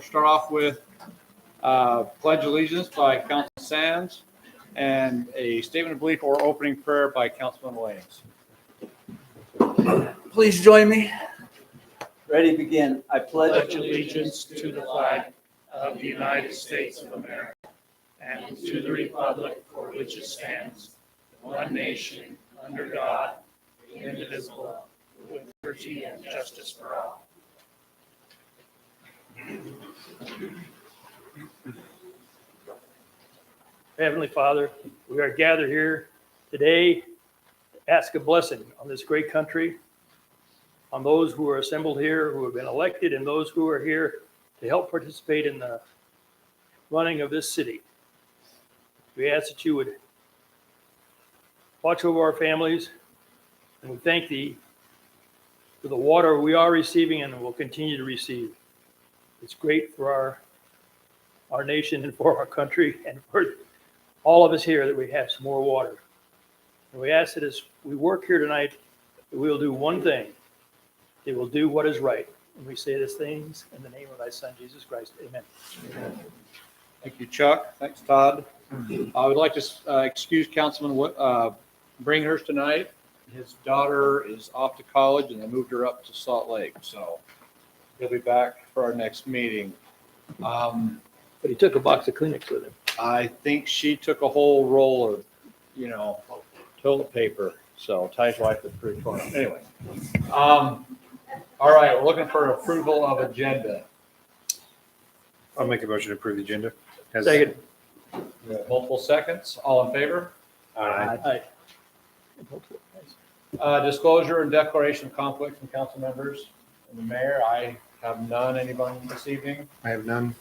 Start off with Pledge Allegiance by Councilman Sands and a statement of belief or opening prayer by Councilman Williams. Please join me. Ready, begin. I Pledge allegiance to the flag of the United States of America and to the republic for which it stands, one nation, under God, indivisible, with liberty and justice for all. Heavenly Father, we are gathered here today to ask a blessing on this great country, on those who are assembled here, who have been elected, and those who are here to help participate in the running of this city. We ask that you would watch over our families, and we thank thee for the water we are receiving and will continue to receive. It's great for our nation and for our country and for all of us here that we have some more water. And we ask that as we work here tonight, that we will do one thing. They will do what is right. And we say these things in the name of thy Son, Jesus Christ. Amen. Thank you, Chuck. Thanks, Todd. I would like to excuse Councilman Bringhurst tonight. His daughter is off to college and they moved her up to Salt Lake. So he'll be back for our next meeting. But he took a box of Kleenex with him. I think she took a whole roll of, toilet paper. So Ty's wife is pretty torn up. Anyway. All right, we're looking for approval of agenda. I'll make a motion to approve the agenda. Second. We have multiple seconds. All in favor? Aye. Disclosure and declaration of conflict from council members and the mayor. I have none. Anybody this evening? I have none.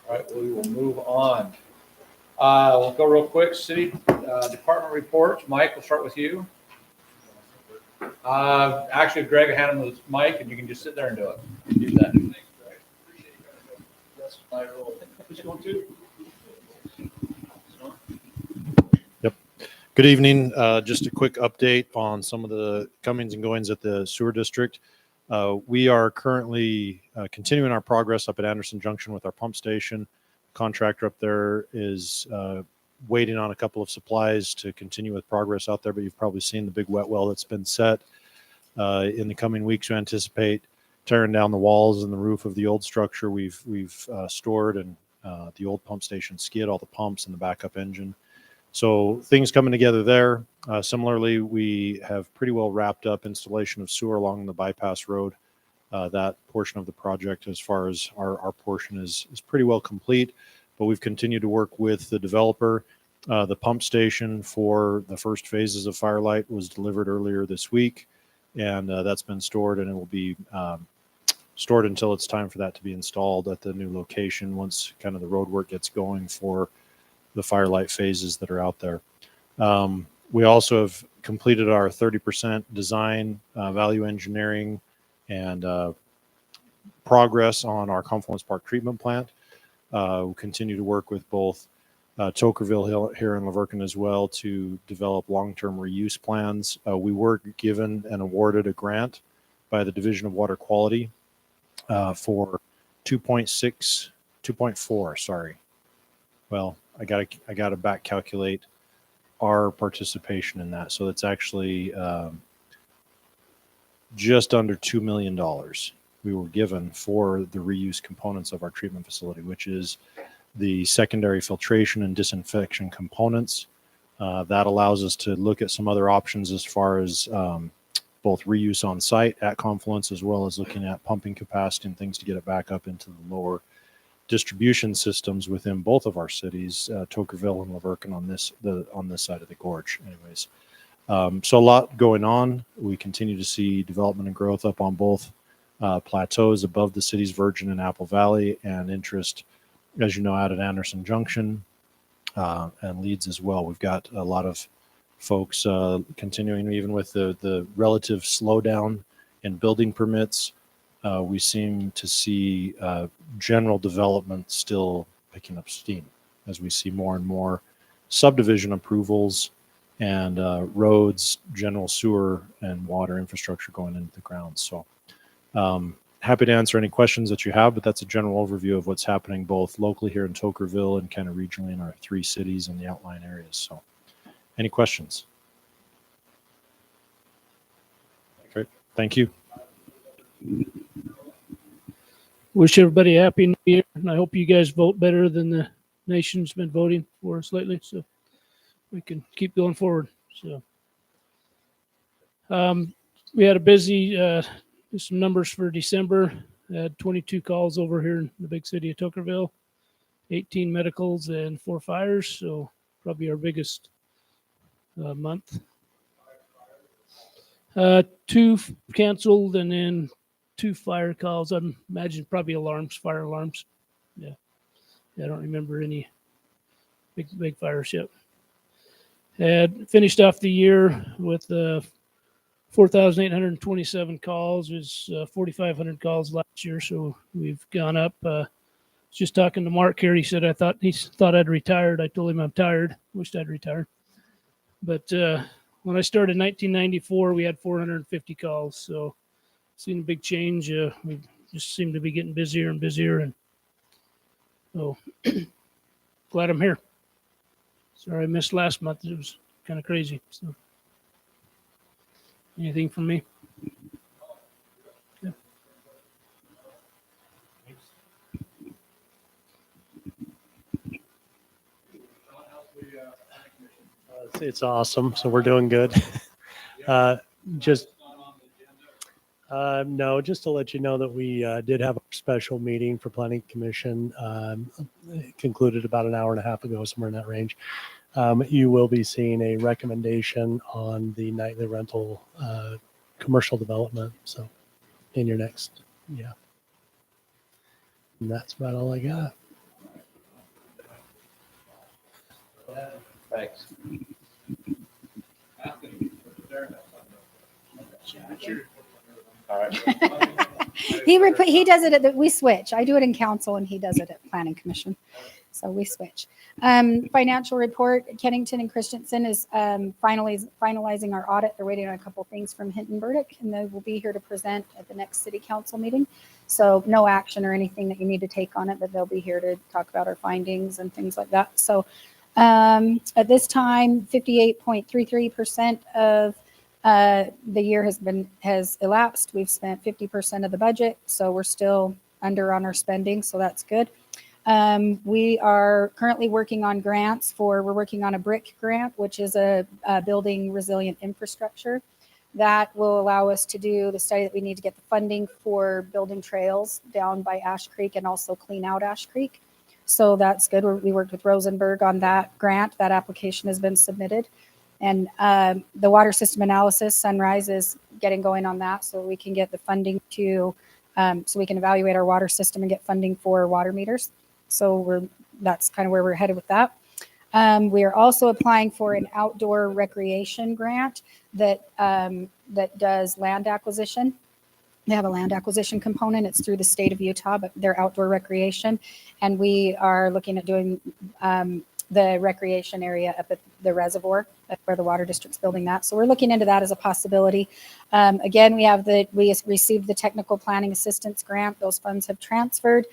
All right, we will move on. We'll go real quick. City department reports. Mike, we'll start with you. Actually, Greg, hand him the mic and you can just sit there and do it. Do that. That's my role. Who's going to? Good evening. Just a quick update on some of the comings and goings at the sewer district. We are currently continuing our progress up at Anderson Junction with our pump station. Contractor up there is waiting on a couple of supplies to continue with progress out there, but you've probably seen the big wet well that's been set. In the coming weeks, we anticipate tearing down the walls and the roof of the old structure we've stored and the old pump station skid, all the pumps and the backup engine. So things coming together there. Similarly, we have pretty well wrapped up installation of sewer along the bypass road. That portion of the project, as far as our portion, is pretty well complete, but we've continued to work with the developer. The pump station for the first phases of Firelight was delivered earlier this week, and that's been stored, and it will be stored until it's time for that to be installed at the new location once kind of the road work gets going for the Firelight phases that are out there. We also have completed our 30% design, value engineering, and progress on our Confluence Park treatment plant. We continue to work with both Tokerville here in La Verkin as well to develop long-term reuse plans. We were given and awarded a grant by the Division of Water Quality for 2.4, sorry. Well, I gotta back calculate our participation in that. So it's actually just under $2 million we were given for the reuse components of our treatment facility, which is the secondary filtration and disinfection components. That allows us to look at some other options as far as both reuse on site at Confluence, as well as looking at pumping capacity and things to get it back up into the lower distribution systems within both of our cities, Tokerville and La Verkin on this side of the gorge. Anyways, so a lot going on. We continue to see development and growth up on both plateaus above the city's Virgin and Apple Valley, and interest, as you know, out at Anderson Junction and Leeds as well. We've got a lot of folks continuing, even with the relative slowdown in building permits. We seem to see general development still picking up steam as we see more and more subdivision approvals and roads, general sewer and water infrastructure going into the ground. So happy to answer any questions that you have, but that's a general overview of what's happening both locally here in Tokerville and kind of regionally in our 3 cities and the outlying areas. So any questions? Great. Thank you. Wish everybody a happy new year, and I hope you guys vote better than the nation's been voting for us lately, so we can keep going forward. So, we had a busy, some numbers for December. Had 22 calls over here in the big city of Tokerville, 18 medicals and 4 fires. So probably our biggest month. 2 canceled, and then 2 fire calls. I imagine probably alarms, fire alarms. Yeah. I don't remember any big fires yet. Had finished off the year with 4,827 calls. It was 4,500 calls last year, so we've gone up. Just talking to Mark here, he said he thought I'd retired. I told him I'm tired. Wished I'd retired. But when I started in 1994, we had 450 calls. So seen a big change. We just seem to be getting busier and busier, and so glad I'm here. Sorry I missed last month. It was kind of crazy. So anything from me? Yeah. It's awesome. So we're doing good. Just no, just to let you know that we did have a special meeting for Planning Commission. Concluded about an hour and a half ago, somewhere in that range. You will be seeing a recommendation on the nightly rental commercial development. So in your next, yeah. And that's about all I got. Thanks. All right. He does it we switch. I do it in council and he does it at planning commission. So we switch. Financial report, Kennington and Christensen is finalizing our audit. They're waiting on a couple things from Hinton Burdick, and they will be here to present at the next city council meeting. So no action or anything that you need to take on it, but they'll be here to talk about our findings and things like that. So at this time, 58.33% of the year has elapsed. We've spent 50% of the budget, so we're still under on our spending, so that's good. We are currently working on grants we're working on a BRIC grant, which is a building resilient infrastructure that will allow us to do the study that we need to get the funding for building trails down by Ash Creek and also clean out Ash Creek. So that's good. We worked with Rosenberg on that grant. That application has been submitted. And the water system analysis, Sunrise, is getting going on that so we can get the funding so we can evaluate our water system and get funding for water meters. So that's kind of where we're headed with that. We are also applying for an outdoor recreation grant that does land acquisition. They have a land acquisition component. It's through the state of Utah, but they're outdoor recreation. And we are looking at doing the recreation area up at the reservoir where the water district's building that. So we're looking into that as a possibility. Again, we received the technical planning assistance grant. Those funds have transferred.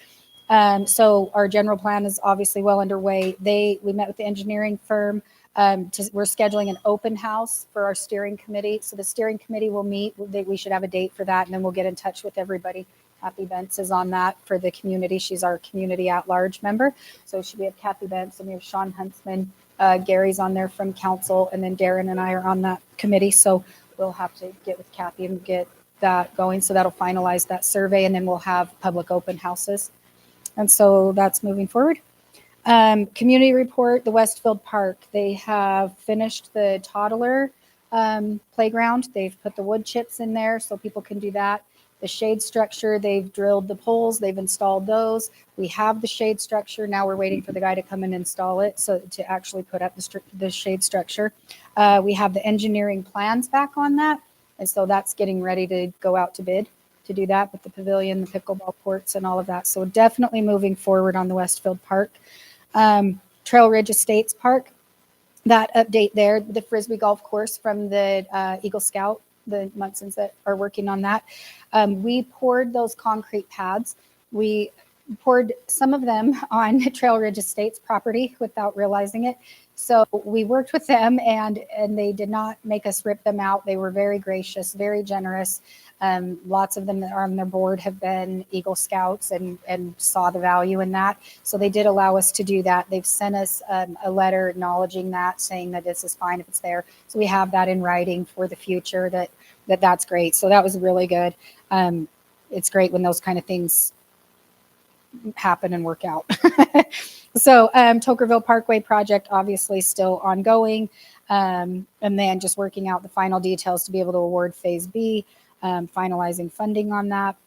So our general plan is obviously well underway. We met with the engineering firm. We're scheduling an open house for our steering committee. So the steering committee will meet. We should have a date for that, and then we'll get in touch with everybody. Kathy Bentz is on that for the community. She's our community at-large member. So we have Kathy Bentz, and we have Sean Huntsman. Gary's on there from council, and then Darren and I are on that committee. So we'll have to get with Kathy and get that going. So that'll finalize that survey, and then we'll have public open houses. And so that's moving forward. Community report, the Westfield Park. They have finished the toddler playground. They've put the wood chips in there so people can do that. The shade structure, they've drilled the poles. They've installed those. We have the shade structure. Now we're waiting for the guy to come and install it so to actually put up the shade structure. We have the engineering plans back on that. And so that's getting ready to go out to bid to do that with the pavilion, the pickleball courts, and all of that. So definitely moving forward on the Westfield Park. Trail Ridge Estates Park, that update there, the Frisbee golf course from the Eagle Scout the Munsons that are working on that. We poured those concrete pads. We poured some of them on Trail Ridge Estates property without realizing it. So we worked with them, and they did not make us rip them out. They were very gracious, very generous. Lots of them that are on their board have been Eagle Scouts and saw the value in that. So they did allow us to do that. They've sent us a letter acknowledging that, saying that this is fine if it's there. So we have that in writing for the future, that's great. So that was really good. It's great when those kind of things happen and work out. So Tokerville Parkway project obviously still ongoing, and then just working out the final details to be able to award Phase B, finalizing funding on that.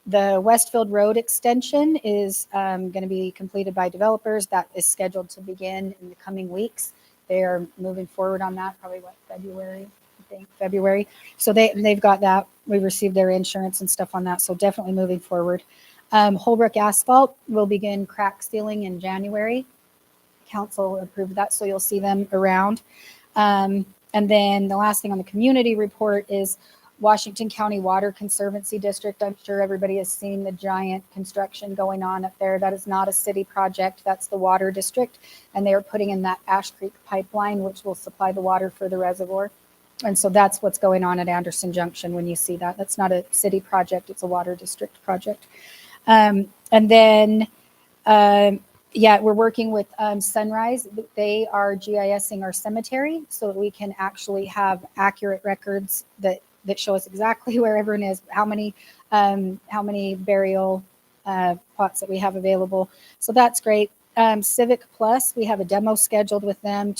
The Westfield Road extension is going to be completed by developers. That is scheduled to begin in the coming weeks. They are moving forward on that, probably February, I think, February. So they've got that. We received their insurance and stuff on that, so definitely moving forward. Holbrook Asphalt will begin crack sealing in January. Council approved that, so you'll see them around. And then the last thing on the community report is Washington County Water Conservancy District. I'm sure everybody has seen the giant construction going on up there. That is not a city project. That's the water district. And they are putting in that Ash Creek pipeline, which will supply the water for the reservoir. And so that's what's going on at Anderson Junction when you see that. That's not a city project. It's a water district project. And then, we're working with Sunrise. They are GISing our cemetery so that we can actually have accurate records that show us exactly where everyone is, how many burial plots that we have available. So that's great. Civic Plus, we have a demo scheduled with them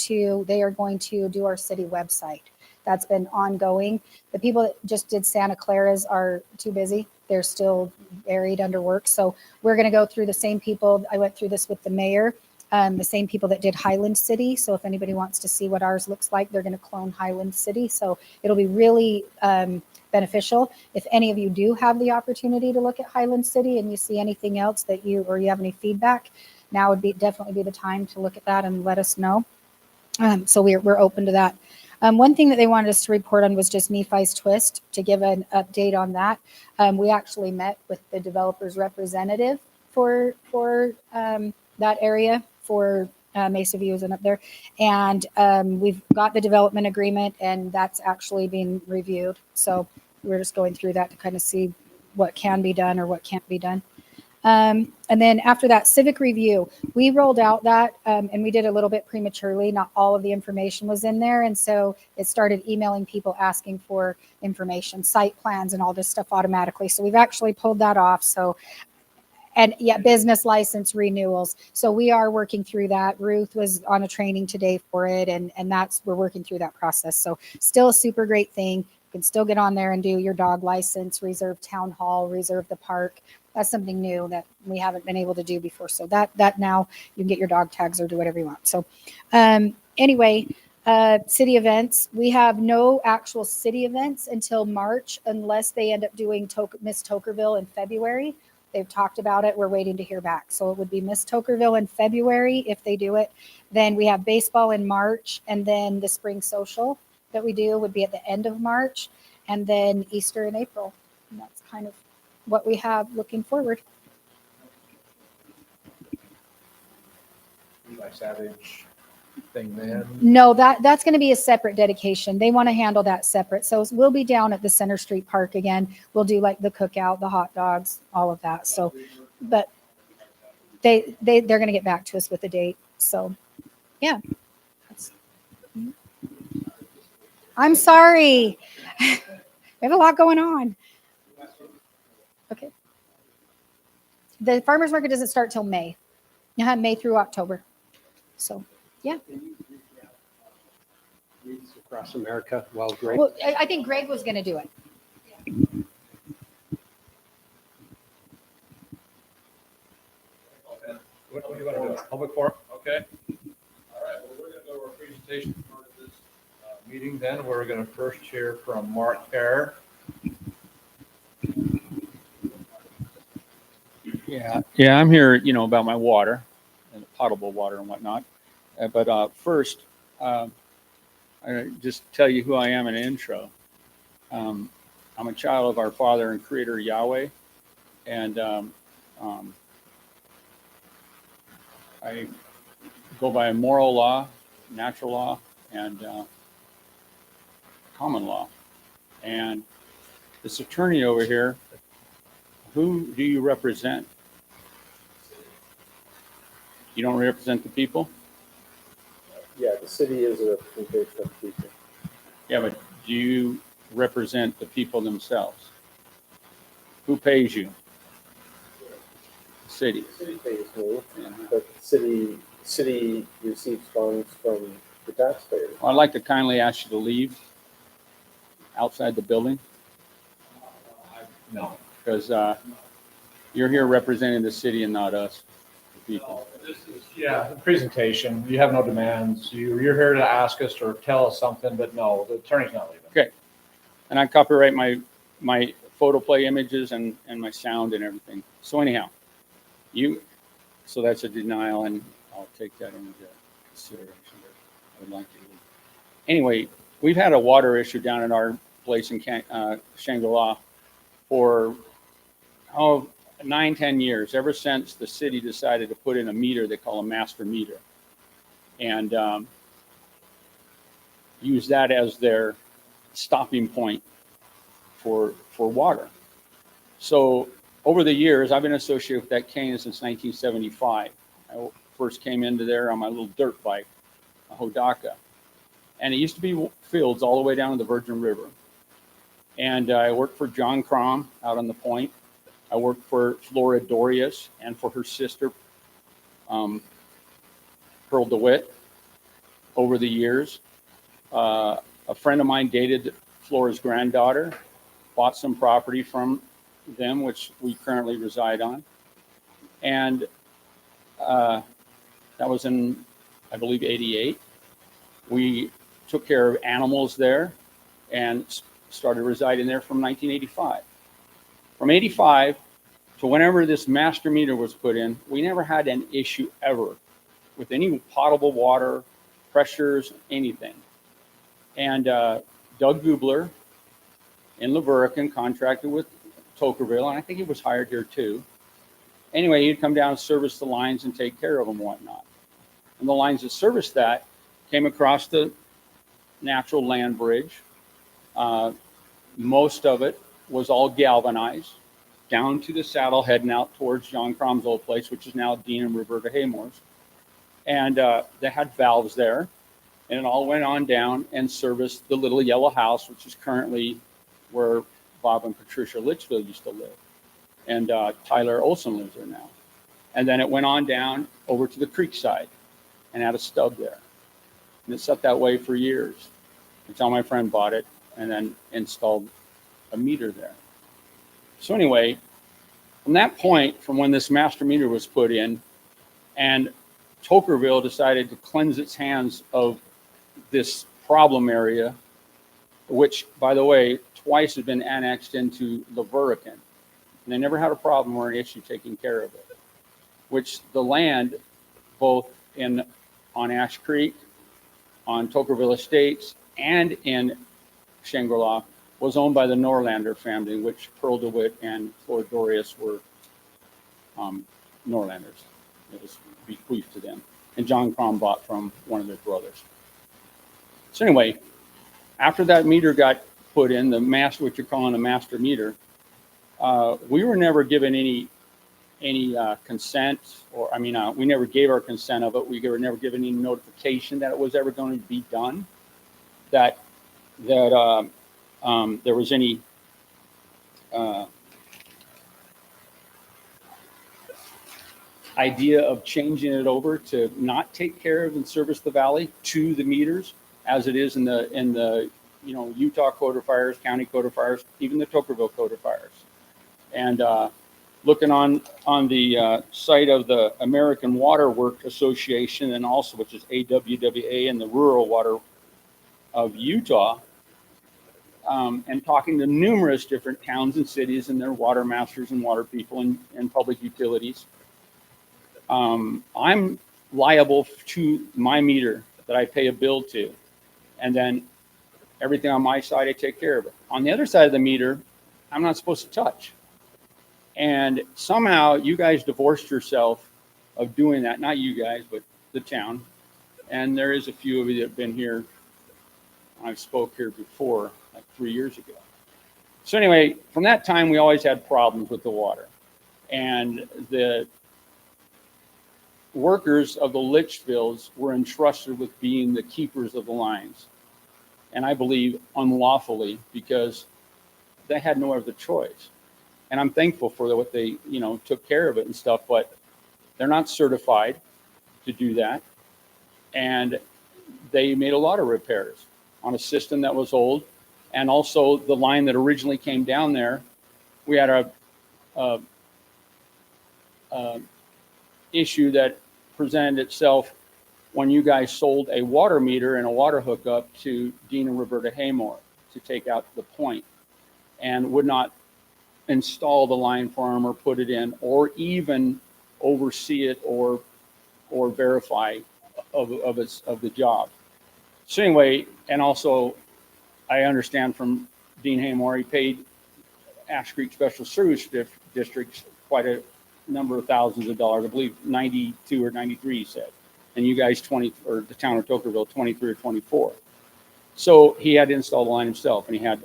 they are going to do our city website. That's been ongoing. The people that just did Santa Clara's are too busy. They're still buried under work. So we're going to go through the same people. I went through this with the mayor, the same people that did Highland City. So if anybody wants to see what ours looks like, they're going to clone Highland City. So it'll be really beneficial. If any of you do have the opportunity to look at Highland City and you see anything else that you have any feedback, now would definitely be the time to look at that and let us know. So we're open to that. One thing that they wanted us to report on was just Nephi's Twist, to give an update on that. We actually met with the developer's representative for that area, for Mesa Views and up there. And we've got the development agreement, and that's actually being reviewed. So we're just going through that to kind of see what can be done or what can't be done. And then after that civic review, we rolled out that, and we did a little bit prematurely. Not all of the information was in there. And so it started emailing people asking for information, site plans and all this stuff automatically. So we've actually pulled that off. So, and yeah, business license renewals. So we are working through that. Ruth was on a training today for it, and we're working through that process. So still a super great thing. You can still get on there and do your dog license, reserve town hall, reserve the park. That's something new that we haven't been able to do before. So that now you can get your dog tags or do whatever you want. So anyway, city events, we have no actual city events until March, unless they end up doing Miss Tokerville in February. They've talked about it. We're waiting to hear back. So it would be Miss Tokerville in February if they do it. Then we have baseball in March, and then the spring social that we do would be at the end of March, and then Easter in April. And that's kind of what we have looking forward. Levi Savage thing then. No, that's going to be a separate dedication. They want to handle that separate. So we'll be down at the Center Street Park again. We'll do like the cookout, the hot dogs, all of that. So, but they're going to get back to us with a date. So, yeah. I'm sorry. We have a lot going on. Okay. The farmers market doesn't start till May. May through October. So, yeah. Across America, well, great. Well, I think Greg was going to do it. What do you want to do? Public forum? Okay. All right. Well, we're going to go to our presentation part of this meeting then. We're going to first hear from Mark Kerr. Yeah, I'm here, about my water and potable water and whatnot. But first, I just tell you who I am in an intro. I'm a child of our Father and Creator Yahweh, and I go by moral law, natural law, and common law. And this attorney over here, who do you represent? You don't represent the people? Yeah, the city is a representation of people. Yeah, but do you represent the people themselves? Who pays you? The city. The city pays me, but the city receives funds from the taxpayers. I'd like to kindly ask you to leave outside the building, No. because you're here representing the city and not us, the people. Yeah, the presentation, you have no demands. You're here to ask us or tell us something, but no, the attorney's not leaving. Okay. And I copyright my photo play images and my sound and everything. So anyhow, so that's a denial, and I'll take that into consideration. I would like to leave. Anyway, we've had a water issue down at our place in Shangri-La for 9-10 years, ever since the city decided to put in a meter they call a master meter, and use that as their stopping point for water. So over the years, I've been associated with that cane since 1975. I first came into there on my little dirt bike, a Hodaka, and it used to be fields all the way down to the Virgin River. And I worked for John Crom out on the point. I worked for Flora Dorius and for her sister, Pearl DeWitt, over the years. A friend of mine dated Flora's granddaughter, bought some property from them, which we currently reside on. And that was in, I believe, 88. We took care of animals there and started residing there from 1985. From 85 to whenever this master meter was put in, we never had an issue ever with any potable water, pressures, anything. And Doug Gubler in Laverican contracted with Tokerville, and I think he was hired here too. Anyway, he'd come down and service the lines and take care of them and whatnot. And the lines that serviced that came across the natural land bridge. Most of it was all galvanized down to the saddle heading out towards John Crom's old place, which is now Dean and Roberta Haymore's. And they had valves there, and it all went on down and serviced the little yellow house, which is currently where Bob and Patricia Litchfield used to live. And Tyler Olson lives there now. And then it went on down over to the creek side and had a stub there. And it sat that way for years until my friend bought it and then installed a meter there. So anyway, from that point, from when this master meter was put in, and Tokerville decided to cleanse its hands of this problem area, which, by the way, twice has been annexed into Laverican. And they never had a problem or an issue taking care of it, which the land, both on Ash Creek, on Tokerville Estates, and in Shangri-La, was owned by the Norlander family, which Pearl DeWitt and Flora Dorius were Norlanders. It was bequeathed to them. And John Crom bought from one of their brothers. So anyway, after that meter got put in, the master, what you're calling a master meter, we were never given any consent, or we never gave our consent of it. We were never given any notification that it was ever going to be done, that there was any idea of changing it over to not take care of and service the valley to the meters as it is in the Utah codifiers, county codifiers, even the Tokerville codifiers. And looking on the site of the American Water Works Association, and also which is AWWA, and the Rural Water of Utah, and talking to numerous different towns and cities and their water masters and water people and public utilities, I'm liable to my meter that I pay a bill to. And then Everything on my side, I take care of it. On the other side of the meter, I'm not supposed to touch. And somehow you guys divorced yourself of doing that. Not you guys, but the town. And there is a few of you that have been here. I've spoke here before, like 3 years ago. So anyway, from that time, we always had problems with the water. And the workers of the Litchfields were entrusted with being the keepers of the lines. And I believe unlawfully, because they had no other choice. And I'm thankful for what they, took care of it and stuff, but they're not certified to do that. And they made a lot of repairs on a system that was old. And also the line that originally came down there, we had a issue that presented itself when you guys sold a water meter and a water hookup to Dean and Roberta Haymore to take out the point, and would not install the line for them or put it in, or even oversee it or verify of the job. So anyway, and also I understand from Dean Haymore, he paid Ash Creek Special Service District quite a number of thousands of dollars, I believe 92 or 93, he said. And you guys or the town of Tokerville, 23 or 24. So he had to install the line himself, and he had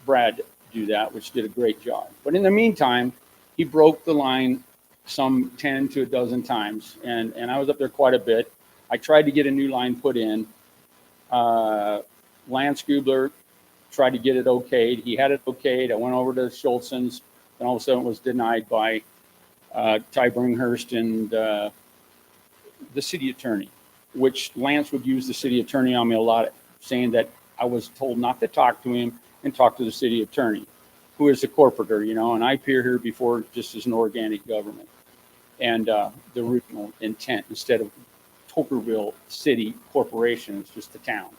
Brad do that, which did a great job. But in the meantime, he broke the line some 10 to a dozen times, and I was up there quite a bit. I tried to get a new line put in. Lance Gubler tried to get it okayed. He had it okayed. I went over to Schultz's, and all of a sudden it was denied by Ty Bringhurst and the city attorney, which Lance would use the city attorney on me a lot, saying that I was told not to talk to him and talk to the city attorney, who is the corporator, and I appear here before just as an organic government and the original intent, instead of Tokerville City Corporation, it's just the town.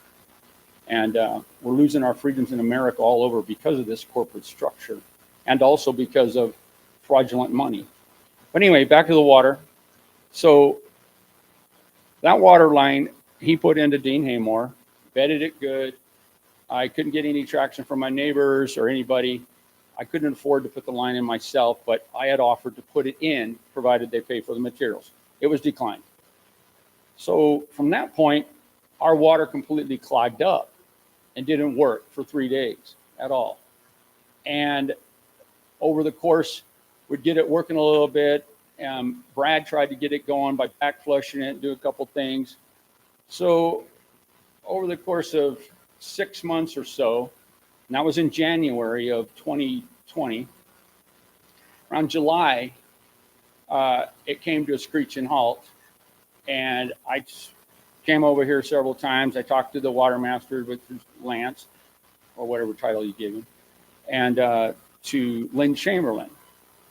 And we're losing our freedoms in America all over because of this corporate structure, and also because of fraudulent money. But anyway, back to the water. So that water line he put into Dean Haymore, bedded it good. I couldn't get any traction from my neighbors or anybody. I couldn't afford to put the line in myself, but I had offered to put it in, provided they pay for the materials. It was declined. So from that point, our water completely clogged up and didn't work for 3 days at all. And over the course, we'd get it working a little bit. Brad tried to get it going by back flushing it, do a couple things. So over the course of 6 months or so, and that was in January of 2020, around July, it came to a screeching halt. And I came over here several times. I talked to the water master, which is Lance, or whatever title you give him, and to Lynn Chamberlain.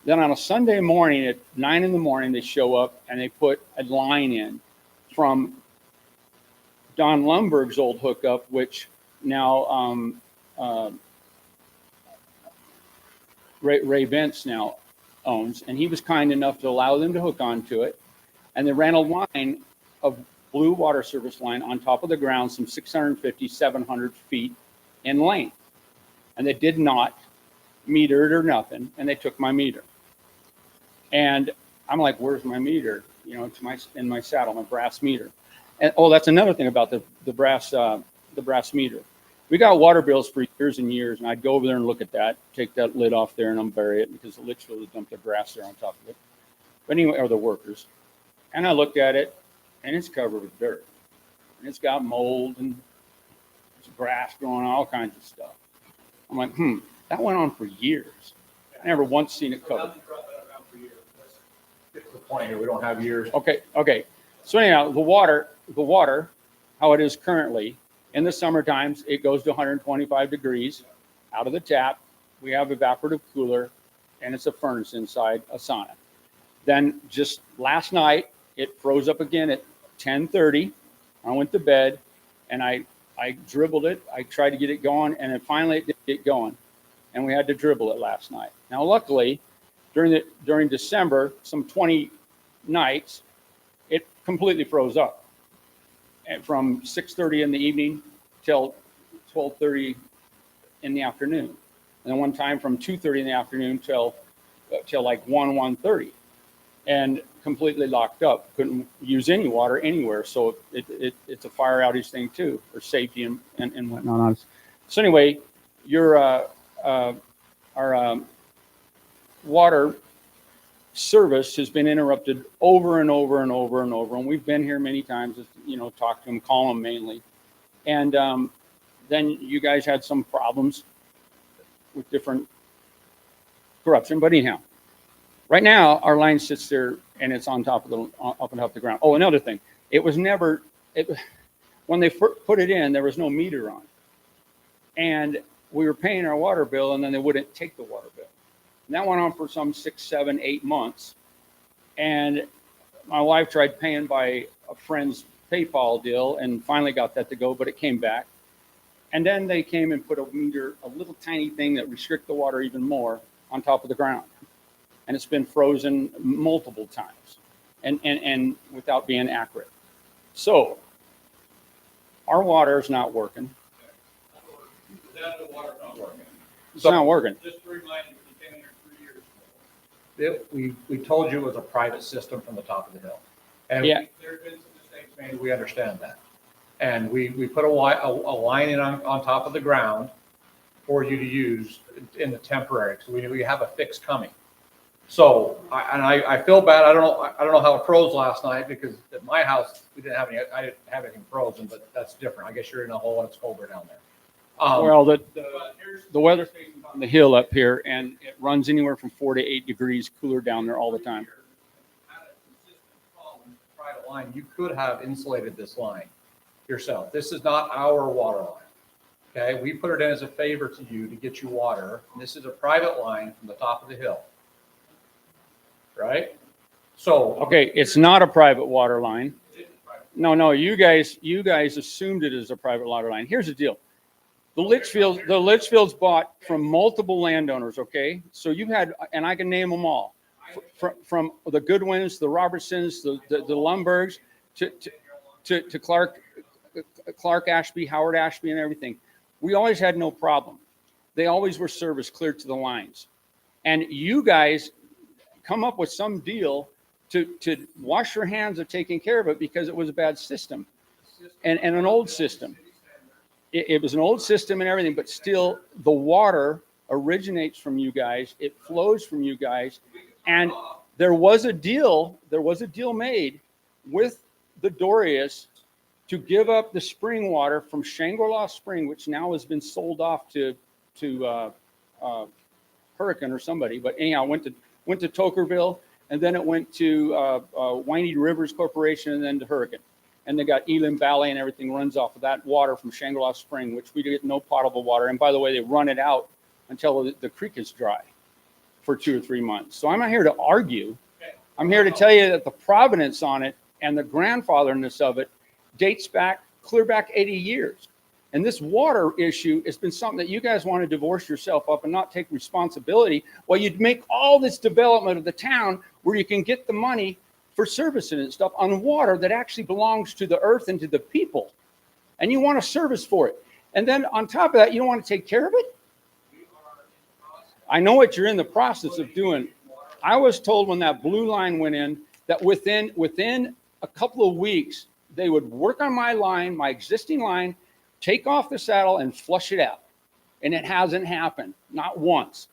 Then on a Sunday morning at 9 in the morning, they show up and they put a line in from Don Lundberg's old hookup, which now Ray Bentz now owns, and he was kind enough to allow them to hook onto it. And they ran a line of blue water service line on top of the ground, some 650, 700 feet in length. And they did not meter it or nothing, and they took my meter. And I'm like, where's my meter? It's in my saddle, my brass meter. And that's another thing about the brass meter. We got water bills for years and years, and I'd go over there and look at that, take that lid off there, and unbury it because the Litchfield would dump their brass there on top of it. But anyway, or the workers. And I looked at it, and it's covered with dirt. And it's got mold and there's grass growing, all kinds of stuff. I'm like, that went on for years. I never once seen it covered. Get to the point here, we don't have years. Okay. So anyhow, the water, how it is currently, in the summer times, it goes to 125 degrees out of the tap. We have evaporative cooler, and it's a furnace inside, a sauna. Then just last night, it froze up again at 10:30. I went to bed, and I dribbled it. I tried to get it going, and then finally it did get going, and we had to dribble it last night. Now, luckily, during December, some 20 nights, it completely froze up. And from 6:30 in the evening till 12:30 in the afternoon. And then one time from 2:30 in the afternoon till like 1:30, and completely locked up. Couldn't use any water anywhere. So it's a fire outage thing too, or safety and whatnot. So anyway, our water service has been interrupted over and over and over and over. And we've been here many times, talk to them, call them mainly. And then you guys had some problems with different corruption. But anyhow, right now our line sits there and it's on top of up and up the ground. Oh, another thing, it was never, when they put it in, there was no meter on. And we were paying our water bill and then they wouldn't take the water bill. And that went on for some 6, 7, 8 months. And my wife tried paying by a friend's PayPal deal and finally got that to go, but it came back. And then they came and put a meter, a little tiny thing that restrict the water even more on top of the ground. And it's been frozen multiple times and without being accurate. So our water is not working. It's not working. Just to remind you, you came in here 3 years ago. We told you it was a private system from the top of the hill. And Yeah. there have been some mistakes made, we understand that. And we put a line in on top of the ground for you to use in the temporary, because we have a fix coming. So, I feel bad, I don't know how it froze last night, because at my house, I didn't have anything frozen, but that's different. I guess you're in a hole and it's colder down there. Well, the weather station's on the hill up here, and it runs anywhere from 4 to 8 degrees cooler down there all the time. Private line, you could have insulated this line yourself. This is not our water line. Okay, we put it in as a favor to you to get you water. This is a private line from the top of the hill. Right? So. Okay, it's not a private water line. No, you guys assumed it as a private water line. Here's the deal. The Litchfields bought from multiple landowners, okay? So you've had, and I can name them all, from the Goodwins, the Robertsons, the Lundbergs, to Clark Ashby, Howard Ashby, and everything. We always had no problem. They always were service clear to the lines. And you guys come up with some deal to wash your hands of taking care of it because it was a bad system and an old system. It was an old system and everything, but still the water originates from you guys. It flows from you guys. And there was a deal made with the Dorias to give up the spring water from Shangri-La Spring, which now has been sold off to Hurricane or somebody. But anyhow, went to Tokerville, and then it went to Winey Rivers Corporation, and then to Hurricane. And they got Elam Valley and everything runs off of that water from Shangri-La Spring, which we get no potable water. And by the way, they run it out until the creek is dry for 2 or 3 months. So I'm not here to argue. I'm here to tell you that the provenance on it and the grandfatherness of it dates back, clear back 80 years. And this water issue has been something that you guys want to divorce yourself up and not take responsibility while you'd make all this development of the town where you can get the money for servicing and stuff on water that actually belongs to the earth and to the people. And you want a service for it. And then on top of that, you don't want to take care of it? I know what you're in the process of doing. I was told when that blue line went in that within a couple of weeks, they would work on my line, my existing line, take off the saddle and flush it out. And it hasn't happened, not once.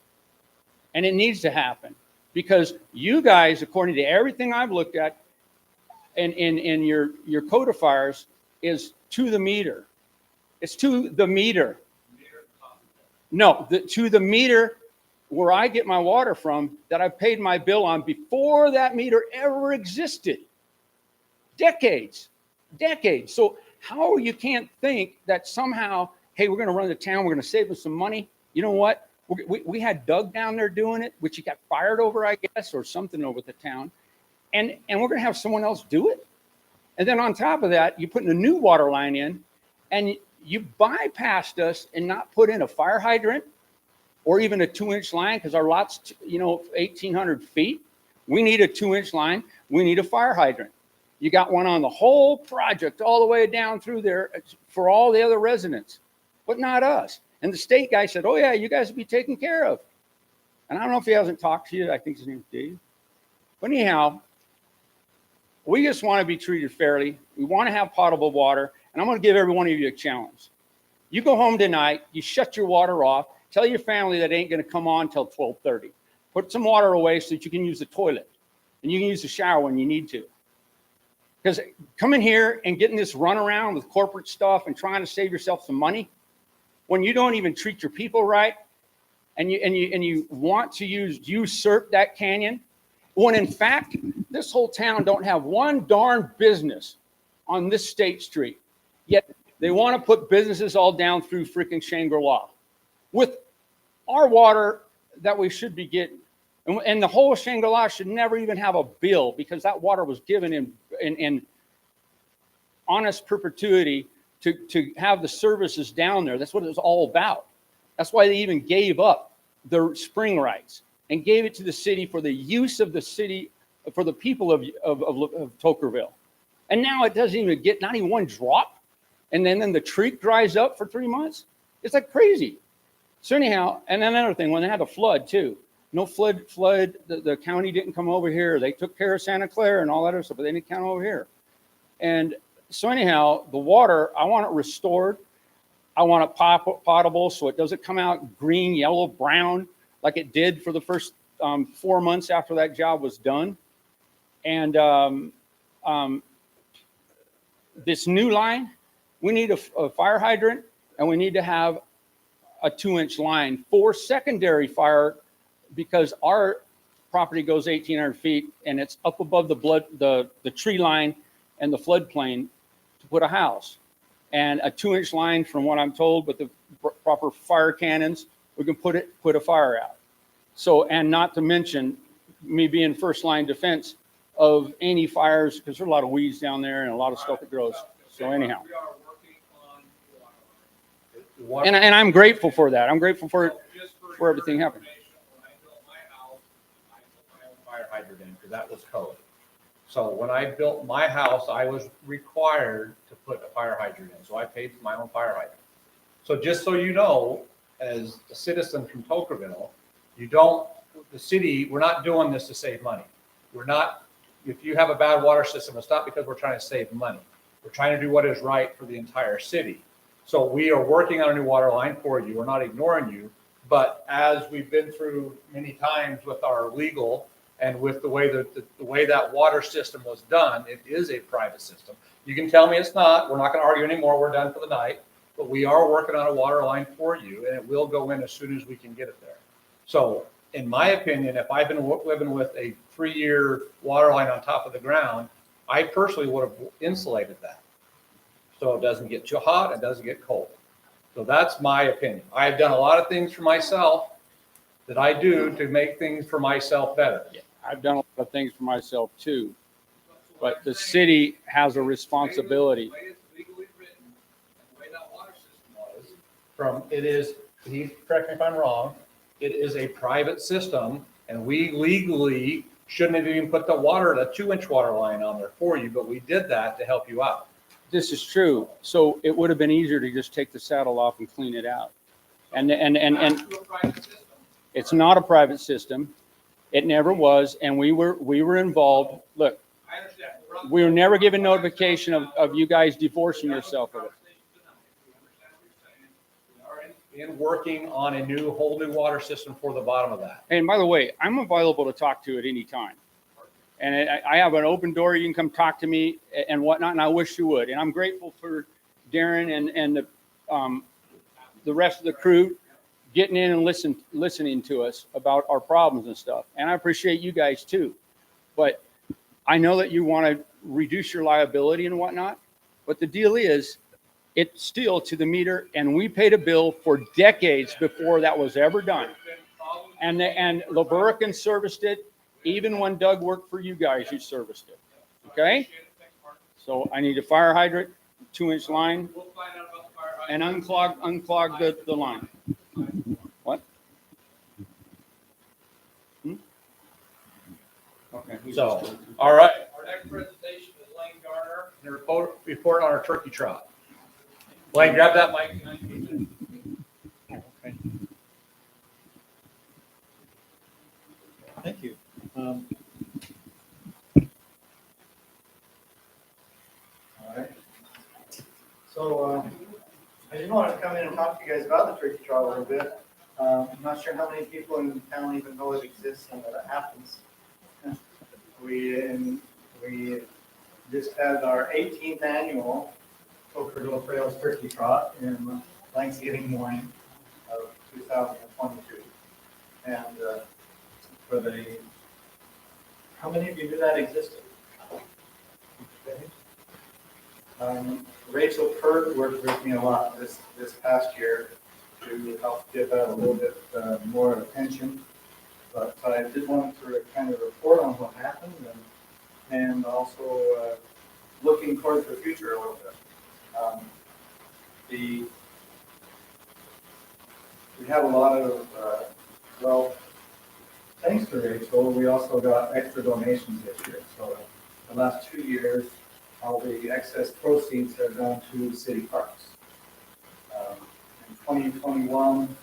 And it needs to happen. Because you guys, according to everything I've looked at in your codifiers, is to the meter. It's to the meter. No, to the meter where I get my water from that I paid my bill on before that meter ever existed. Decades. So how you can't think that somehow, hey, we're going to run the town, we're going to save us some money. You know what? We had Doug down there doing it, which he got fired over, I guess, or something over the town. And we're going to have someone else do it. And then on top of that, you're putting a new water line in, and you bypassed us and not put in a fire hydrant or even a 2-inch line, because our lot's, 1,800 feet. We need a 2-inch line. We need a fire hydrant. You got one on the whole project all the way down through there for all the other residents. but not us. And the state guy said, oh yeah, you guys will be taken care of. And I don't know if he hasn't talked to you. I think his name's Dave. But anyhow, we just want to be treated fairly. We want to have potable water. And I'm going to give every one of you a challenge. You go home tonight, you shut your water off, tell your family that ain't going to come on till 12:30. Put some water away so that you can use the toilet and you can use the shower when you need to. Because coming here and getting this runaround with corporate stuff and trying to save yourself some money when you don't even treat your people right, and you want to usurp that canyon, when in fact this whole town don't have one darn business on this state street, yet they want to put businesses all down through freaking Shangri-La with our water that we should be getting. And the whole Shangri-La should never even have a bill because that water was given in honest perpetuity to have the services down there. That's what it was all about. That's why they even gave up their spring rights and gave it to the city for the use of the city, for the people of Tokerville. And now it doesn't even get, not even one drop. And then the creek dries up for 3 months. It's like crazy. So anyhow, and then another thing, when they had the flood too, no flood, the county didn't come over here. They took care of Santa Clara and all that other stuff, but they didn't come over here. And so anyhow, the water, I want it restored. I want it potable so it doesn't come out green, yellow, brown like it did for the first 4 months after that job was done. And this new line, we need a fire hydrant and we need to have a 2-inch line for secondary fire because our property goes 1,800 feet and it's up above the tree line and the floodplain to put a house. And a 2-inch line, from what I'm told, with the proper fire cannons, we can put a fire out. So, and not to mention me being first line defense of any fires, because there's a lot of weeds down there and a lot of stuff that grows. So anyhow. And I'm grateful for that. I'm grateful for everything happening. When I built my house, I put my own fire hydrant in because that was code. So when I built my house, I was required to put a fire hydrant in. So I paid for my own fire hydrant. So just so you know, as a citizen from Tokerville, the city, we're not doing this to save money. We're not, if you have a bad water system, it's not because we're trying to save money. We're trying to do what is right for the entire city. So we are working on a new water line for you. We're not ignoring you. But as we've been through many times with our legal and with the way that water system was done, it is a private system. You can tell me it's not. We're not going to argue anymore. We're done for the night. But we are working on a water line for you, and it will go in as soon as we can get it there. So in my opinion, if I've been living with a 3-year water line on top of the ground, I personally would have insulated that. So it doesn't get too hot, it doesn't get cold. So that's my opinion. I've done a lot of things for myself that I do to make things for myself better. I've done a lot of things for myself too, but the city has a responsibility. The way it's legally written, and the way that water system was, he correct me if I'm wrong, it is a private system, and we legally shouldn't have even put the 2-inch water line on there for you, but we did that to help you out. This is true. So it would have been easier to just take the saddle off and clean it out. And it's not a private system. It never was. And we were involved. Look, I understand. we were never given notification of you guys divorcing yourself of it. We are in working on a whole new water system for the bottom of that. And by the way, I'm available to talk to at any time. And I have an open door. You can come talk to me and whatnot, and I wish you would. And I'm grateful for Darren and the rest of the crew getting in and listening to us about our problems and stuff. And I appreciate you guys too. But I know that you want to reduce your liability and whatnot. But the deal is, it's still to the meter, and we paid a bill for decades before that was ever done. And LeBurican serviced it. Even when Doug worked for you guys, you serviced it. Okay? So I need a fire hydrant, 2-inch line, and unclog the line. What? Okay. So, all right. Our next presentation is Lane Garner, and a report on our turkey trot. Lane, grab that mic. Thank you. All right. So, I just wanted to come in and talk to you guys about the turkey trot a little bit. I'm not sure how many people in town even know it exists and that it happens. We just had our 18th annual Pocatello Trails Turkey Trot in Thanksgiving morning of 2022. And for the, how many of you knew that existed? Rachel Pert worked with me a lot this past year to help give that a little bit more attention. But I did want to kind of report on what happened and also looking towards the future a little bit. We have a lot of, well, thanks to Rachel, we also got extra donations this year. So the last 2 years, all the excess proceeds have gone to city parks. In 2021,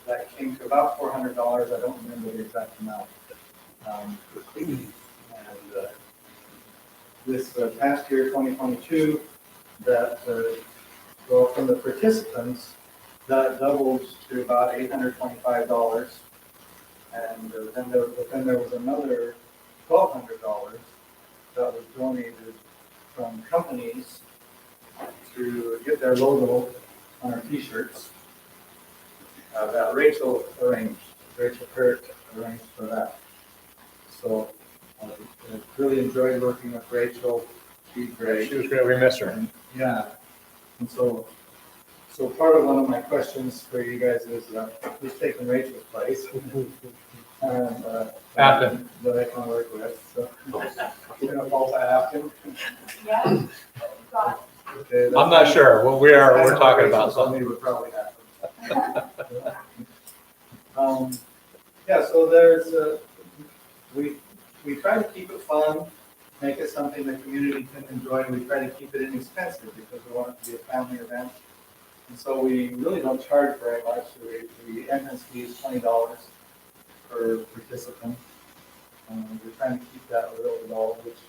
that came to about $400. I don't remember the exact amount. This past year, 2022, that well, from the participants, that doubled to about $825. And then there was another $1,200 that was donated from companies to get their logo on our t-shirts that Rachel arranged. Rachel Pert arranged for that. So I really enjoyed working with Rachel. She's great. She was great. We miss her. And, yeah. And so part of one of my questions for you guys is who's taking Rachel's place? Afton. That I can work with. So I'm gonna fall to Afton. Yeah. Okay, I'm not sure. Well, we're talking about something. something. Would probably happen. Yeah. So there's we try to keep it fun, make it something the community can enjoy. And we try to keep it inexpensive because we want it to be a family event. And so we really don't charge very much. The entrance fee is $20 per participant. We're trying to keep that real low, which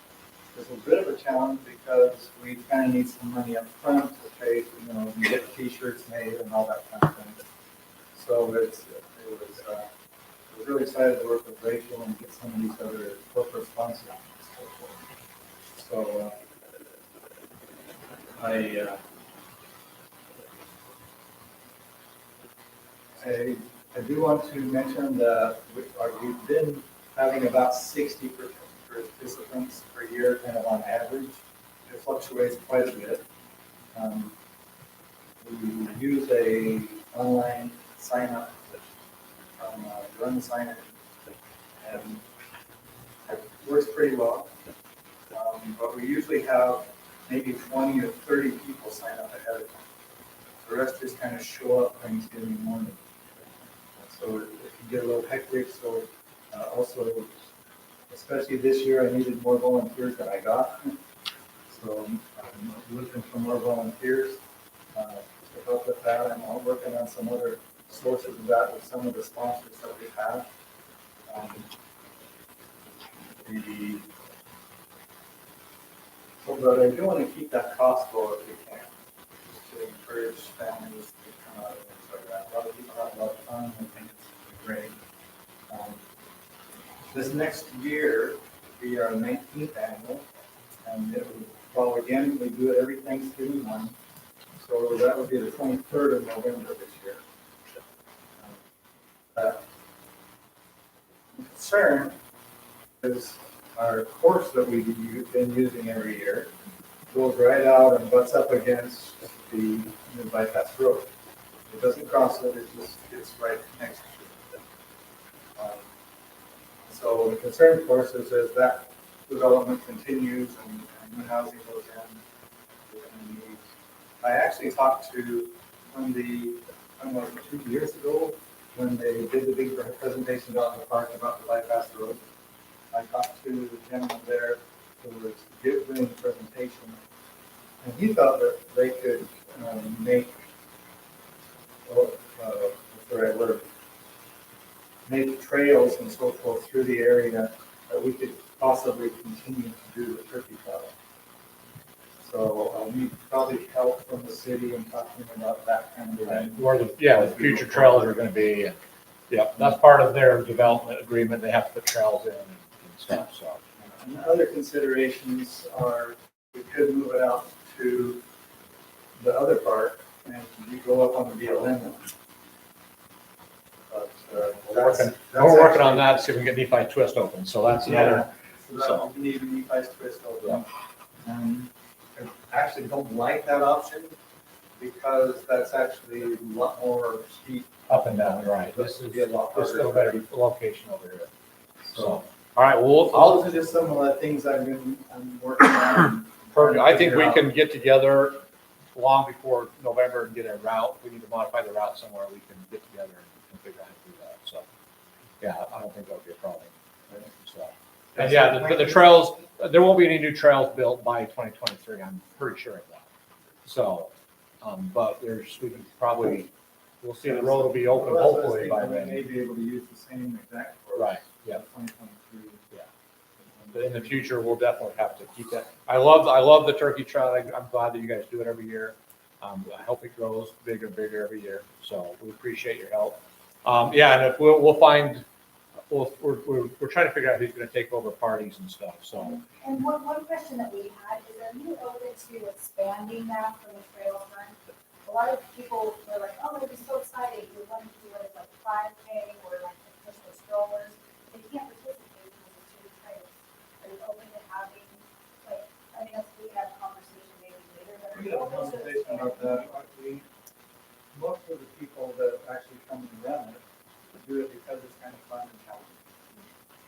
is a bit of a challenge because we kind of need some money up front to pay, you get t-shirts made and all that kind of thing. So we're really excited to work with Rachel and get some of these other corporate sponsors. So I do want to mention that we've been having about 60 participants per year, kind of on average. It fluctuates quite a bit. We use a online sign up Run the Sign-In, and it works pretty well. But we usually have maybe 20 or 30 people sign up ahead of time. The rest just kind of show up Thanksgiving morning. So it can get a little hectic. So also, especially this year, I needed more volunteers than I got. So I'm looking for more volunteers to help with that. I'm working on some other sources of that with some of the sponsors that we have. But I do want to keep that cost low if we can, just to encourage families to come out and enjoy that. A lot of people have a lot of fun. I think it's great. This next year will be our 19th annual, and it will again, we do it every Thanksgiving month. So that would be the 23rd of November this year. The concern is our course that we've been using every year goes right out and butts up against the new bypass road. It doesn't cross it, it just gets right next to it. So the concern, of course, is as that development continues and new housing goes in. I actually talked to when 2 years ago, when they did the big presentation out in the park about the bypass road. I talked to the gentleman there who was doing the presentation, and he thought that they could make, what's the right word? make trails and so forth through the area, that we could possibly continue to do the turkey trot. So we probably help from the city in talking about that kind of thing. Where the future trails are gonna be, and, yeah, that's part of their development agreement, they have to put trails in and stuff, so. And other considerations are, we could move it out to the other park and we go up on the BLM. But, We're working on that, see if we can get Nephi Twist open, so that's another, So that would be Nephi's Twist open. I actually don't like that option because that's actually a lot more steep. up and down, right, this Would be a lot is still a harder. better location over here, so. So All right, well, those are just some of the things I'm working on. perfect, I think we can get together long before November and get a route, if we need to modify the route somewhere, we can get together and figure out how to do that, so. Yeah, I don't think that'll be a problem. So, and yeah, the trails, there won't be any new trails built by 2023, I'm pretty sure of that. So, but we can probably, we'll see, the road will be open Well, that's what I was hopefully by thinking, we may then. be able to use the same exact. road Right, yeah. 2023. But in the future, we'll definitely have to keep that. I love the turkey trot. I'm glad that you guys do it every year. I hope it grows bigger and bigger every year. So we appreciate your help. Yeah, and if we'll find, we're trying to figure out who's going to take over parties and stuff. So And one question that we had is, are you open to expanding that from the trail run? A lot of people were like, oh, it'd be so exciting, we want to do it like 5K or like push the strollers. They can't participate because it's two trails. Are you open to having, like, I mean, we have a conversation maybe later, but are We you had a open to conversation about expanding? that. Most of the people that actually come and run it do it because it's kind of fun and challenging.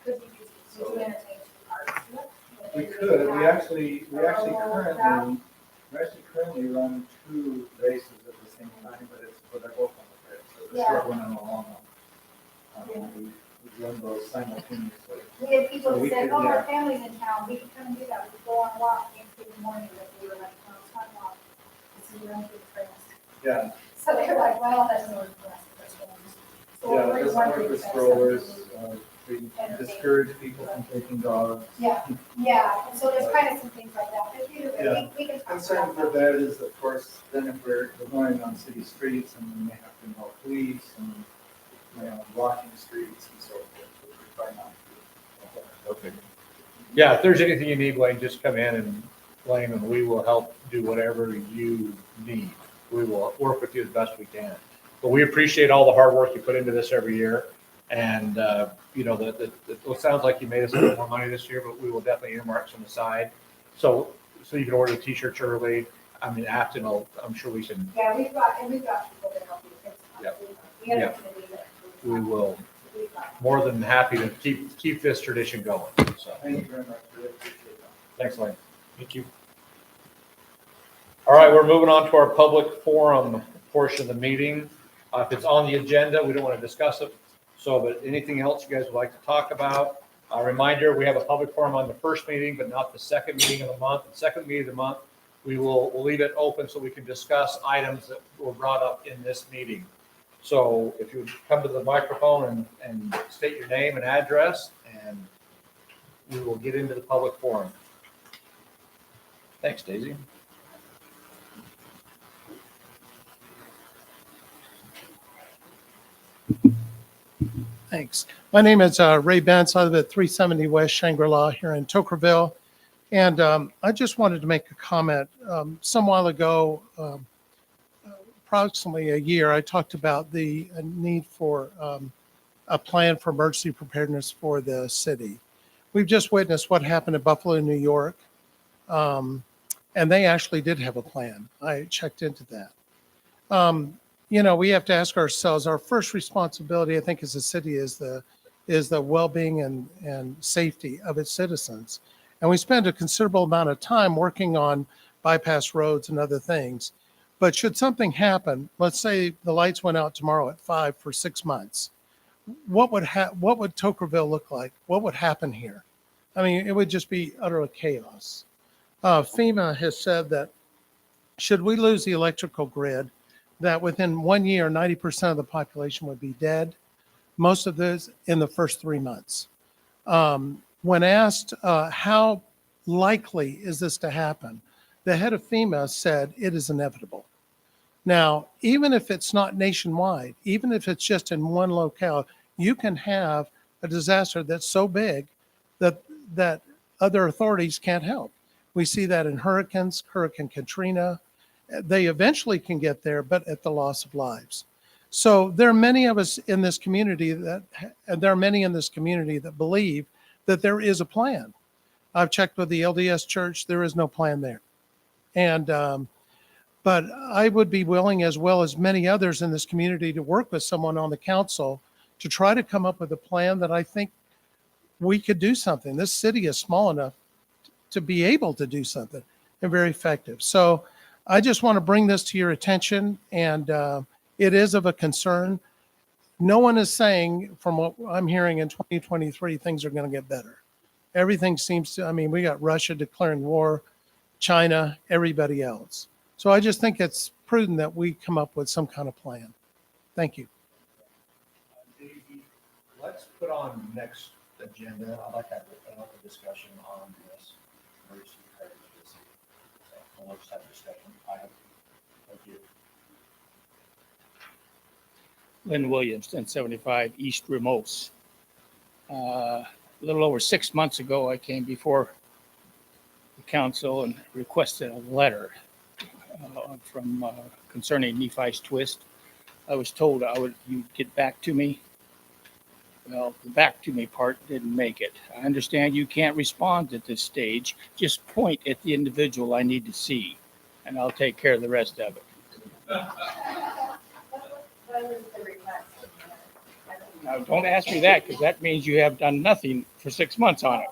Could you just, would you entertain two parts to it? We could, we actually currently run two races at the same time, but they're both on the trail, so the short one and the long one. We run those simultaneously. We had people So we that said, could, oh, yeah. our family's in town, we could come and do that, we could go on a walk in the morning, but we were like, no, it's not a walk. This is running through the trails. Yeah, So they were like, well, that doesn't work for us. for strollers." So yeah, we're just wondering for if that's strollers, something we discourage people from taking dogs. Yeah, and so there's kind of some things like that, but either Yeah. way, we can talk Concern about for that. that is, of course, then if we're going on city streets and we may have to involve police and, blocking streets and so forth, which we try not to. perfect. Yeah, if there's anything you need, Blaine, just come in and Blaine, and we will help do whatever you need. We will work with you as best we can. But we appreciate all the hard work you put into this every year. And, it sounds like you made us a little more money this year, but we will definitely earmark some aside. So you can order the t-shirts early. I mean, Afton, I'm sure we can, Yeah, we've got people that help you. It's- Yep. We have a Yep. committee that. we will, We've got- more than happy to keep this tradition going. So, Thank you very much, really appreciate that. thanks, Lane. Thank you. All right, we're moving on to our public forum portion of the meeting. If it's on the agenda, we don't want to discuss it. So, but anything else you guys would like to talk about? A reminder, we have a public forum on the first meeting, but not the second meeting of the month. The second meeting of the month, we'll leave it open so we can discuss items that were brought up in this meeting. So if you would come to the microphone and state your name and address, and we will get into the public forum. Thanks, Daisy. Thanks. My name is Ray Bentz. I live at 370 West Shangri-La here in Tokerville. And I just wanted to make a comment. Some while ago, approximately a year, I talked about the need for a plan for emergency preparedness for the city. We've just witnessed what happened in Buffalo, New York. And they actually did have a plan. I checked into that. We have to ask ourselves, our first responsibility, I think, as a city is the well-being and safety of its citizens. And we spend a considerable amount of time working on bypass roads and other things. But should something happen, let's say the lights went out tomorrow at 5 for 6 months, what would Tokerville look like? What would happen here? I mean, it would just be utter chaos. FEMA has said that should we lose the electrical grid, that within 1 year, 90% of the population would be dead. most of this in the first 3 months. When asked how likely is this to happen, the head of FEMA said it is inevitable. Now, even if it's not nationwide, even if it's just in one locale, you can have a disaster that's so big that other authorities can't help. We see that in hurricanes, Hurricane Katrina. They eventually can get there, but at the loss of lives. So there are many of us in this community that believe that there is a plan. I've checked with the LDS Church. There is no plan there. And, but I would be willing, as well as many others in this community, to work with someone on the council to try to come up with a plan that I think we could do something. This city is small enough to be able to do something and very effective. So I just want to bring this to your attention, and it is of a concern. No one is saying, from what I'm hearing in 2023, things are going to get better. Everything seems to, I mean, we got Russia declaring war, China, everybody else. So I just think it's prudent that we come up with some kind of plan. Thank you. Let's put on next agenda. I'd like to have a discussion on this emergency preparedness. So let's have a discussion. Thank you. Lynn Williams, 1075 East Ramos. A little over 6 months ago, I came before the council and requested a letter from concerning Nephi's Twist. I was told you'd get back to me. Well, the back to me part didn't make it. I understand you can't respond at this stage. Just point at the individual I need to see, and I'll take care of the rest of it. Now, don't ask me that, because that means you have done nothing for 6 months on it.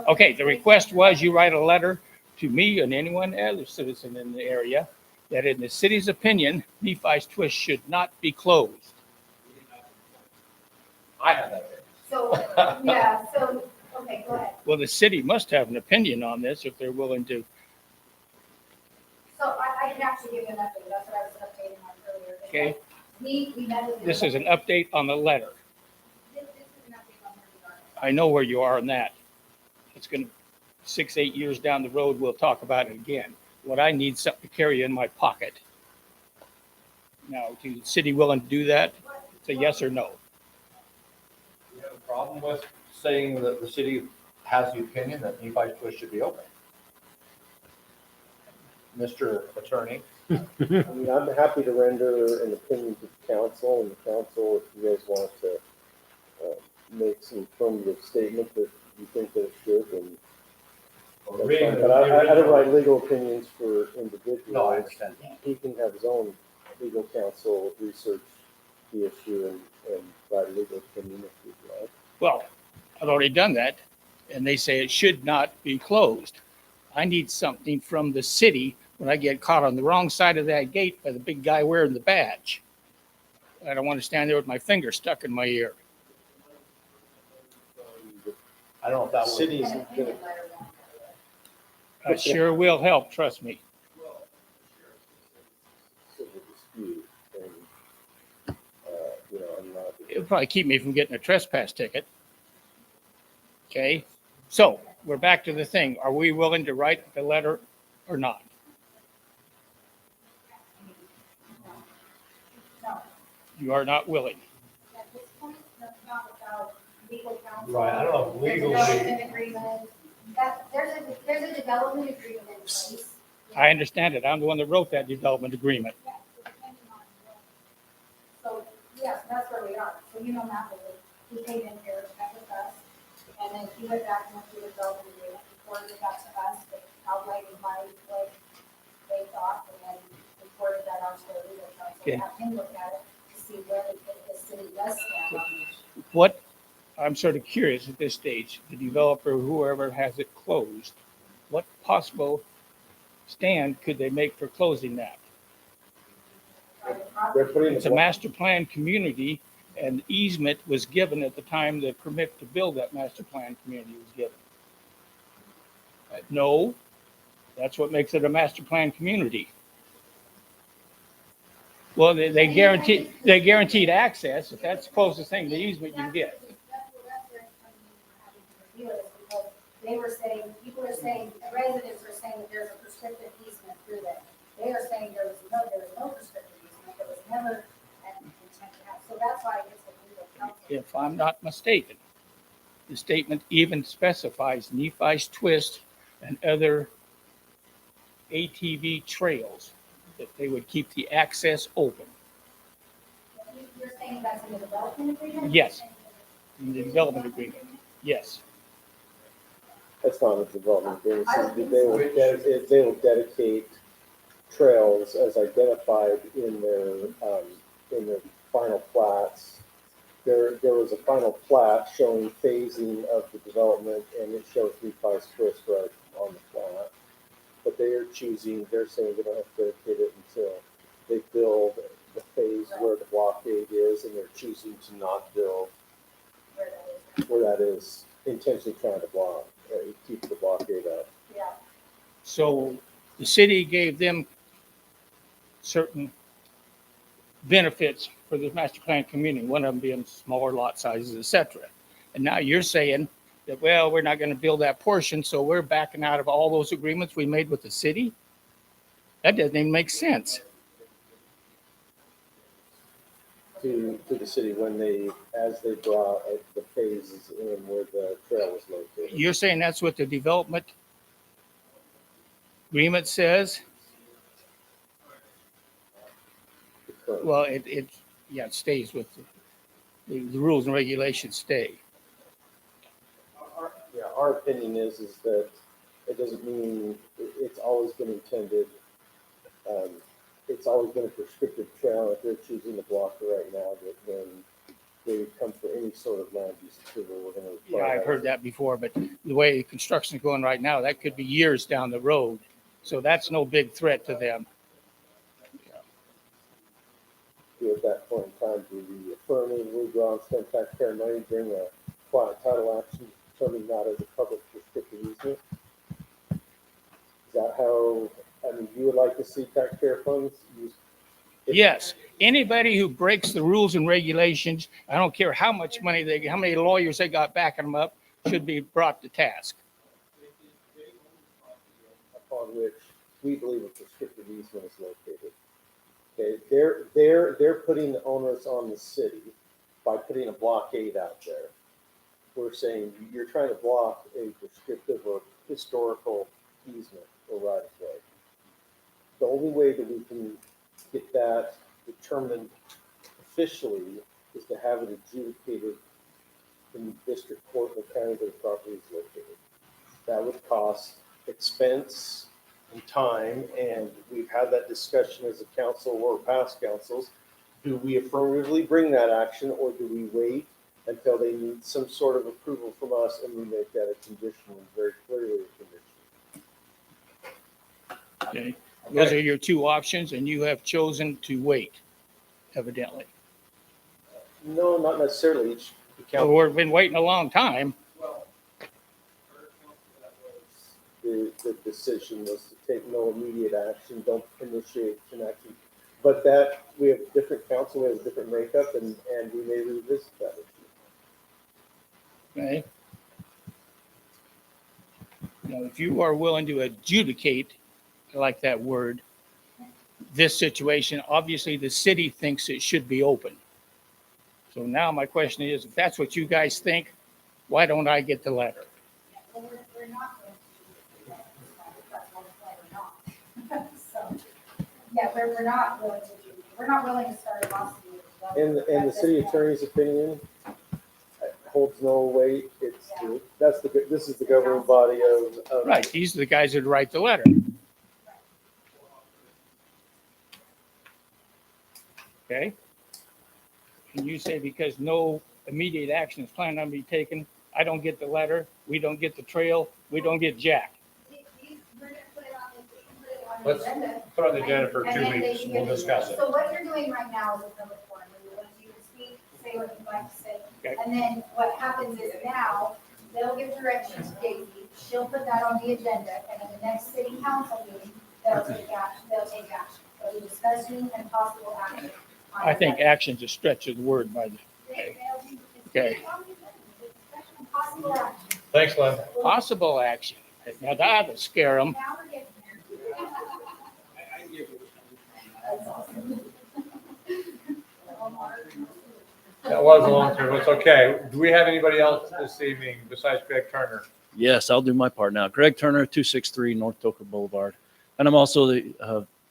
Okay, the request was you write a letter to me and anyone other citizen in the area that in the city's opinion, Nephi's Twist should not be closed. I have that there. So, okay, go ahead. Well, the city must have an opinion on this if they're willing to. So I can actually give you an update. That's what I was updating on earlier. Okay. We met with. This is an update on the letter. This is an update on where we are. I know where you are on that. It's going to, 6-8 years down the road, we'll talk about it again. What I need is something to carry in my pocket. Now, is the city willing to do that? It's a yes or no. You have a problem with saying that the city has the opinion that Nephi's Twist should be open? Mr. Attorney? I mean, I'm happy to render an opinion to the council, and the council, if you guys want to make some affirmative statement that you think that it should, and that's fine. But I don't write legal opinions for individuals. No, I understand. He can have his own legal counsel research the issue and write a legal opinion if you'd like. Well, I've already done that, and they say it should not be closed. I need something from the city when I get caught on the wrong side of that gate by the big guy wearing the badge. I don't want to stand there with my finger stuck in my ear. I don't know if that was. Cities, I sure will help, trust me. civil dispute, and, I'm not. It'll probably keep me from getting a trespass ticket. Okay, so we're back to the thing. Are we willing to write the letter or not? No. You are not willing. At this point, that's not without legal counsel. Right, I don't know if legally- There's a development agreement. There's a development agreement in place. I understand it. I'm the one that wrote that development agreement. Yeah, so depending on, so, yes, that's where we are. So you know Matt, he came in here, met with us, and then he went back and went through the development agreement, reported it back to us, but outlined what they thought, and then reported that out to the legal counsel. Okay. Have him look at it to see where the city does stand on this. What, I'm sort of curious at this stage, the developer, whoever has it closed, what possible stand could they make for closing that? They're putting It's a master plan community, and easement was given at the time the permit to build that master plan community was given. No, that's what makes it a master plan community. Well, they guaranteed access. If that's the closest thing to easement you can get. They were saying, people are saying, residents are saying that there's a prescriptive easement through there. They are saying there was no prescriptive easement, there was never an intent to have, so that's why it's a legal counsel. If I'm not mistaken, the statement even specifies Nephi's Twist and other ATV trails, that they would keep the access open. You're saying that's in the development agreement? Yes. In the development agreement, yes. That's not a development agreement. They will dedicate trails as identified in their final plats. There was a final plat showing phasing of the development, and it shows Nephi's Twist right on the plat. But they're saying they don't have to dedicate it until they build the phase where the blockade is, and they're choosing to not build where that is, intentionally trying to block, keep the blockade up. Yeah. So the city gave them certain benefits for the master plan community, one of them being smaller lot sizes, et cetera. And now you're saying that, well, we're not going to build that portion, so we're backing out of all those agreements we made with the city? That doesn't even make sense. To the city as they brought the phases in where the trail was located. You're saying that's what the development agreement says? Well, it stays with the rules and regulations stay. Our opinion is that it doesn't mean it's always been intended. It's always been a prescriptive trail. If they're choosing to block it right now, that when they come for any sort of land use approval, we're going to. Yeah, I've heard that before, but the way construction is going right now, that could be years down the road. So that's no big threat to them. At that point in time, do we affirmatively go out and spend taxpayer money, bring a quiet title action, determining that as a public prescriptive easement? Is that how, you would like to see taxpayer funds used? Yes, anybody who breaks the rules and regulations, I don't care how much money how many lawyers they got backing them up, should be brought to task. Upon which we believe a prescriptive easement is located. Okay, they're putting the onus on the city by putting a blockade out there. We're saying you're trying to block a prescriptive or historical easement or right of way. The only way that we can get that determined officially is to have it adjudicated in the district court in the county where the property is located. That would cost expense and time, and we've had that discussion as a council or past councils. Do we affirmatively bring that action, or do we wait until they need some sort of approval from us and we make that a condition, very clearly a condition? Okay, those are your two options, and you have chosen to wait, evidently. No, not necessarily. Well, we've been waiting a long time. The decision was to take no immediate action, don't initiate an action. But that, we have a different council, we have a different makeup, and we may revisit that issue. Okay. Now, if you are willing to adjudicate, I like that word, this situation, obviously the city thinks it should be open. So now my question is, if that's what you guys think, why don't I get the letter? Well, we're not going to do that's one way or not. So, yeah, we're not willing to do, we're not willing to start a lawsuit. And the city attorney's opinion holds no weight. This is the governing body of. Right, these are the guys that write the letter. Okay? And you say because no immediate action is planned on to be taken, I don't get the letter, we don't get the trail, we don't get Jack. We're gonna put it on Let's the agenda. put on the agenda for And 2 then weeks. they We'll can- discuss it. So what you're doing right now is a public forum, where you want you to speak, say what you'd like to say. Okay. And then what happens is now, they'll give direction to Daisy, she'll put that on the agenda, and in the next city council meeting, they'll take action. of the discussion and possible action. on I think the- action's a stretch of the word by the, okay. Possible action. Thanks, Lynn. Possible action. Now that'll scare them. Now we're getting That was a long term. It's okay. Do we have anybody else this evening besides Greg Turner? Yes, I'll do my part now. Greg Turner, 263 North Toker Boulevard. And I'm also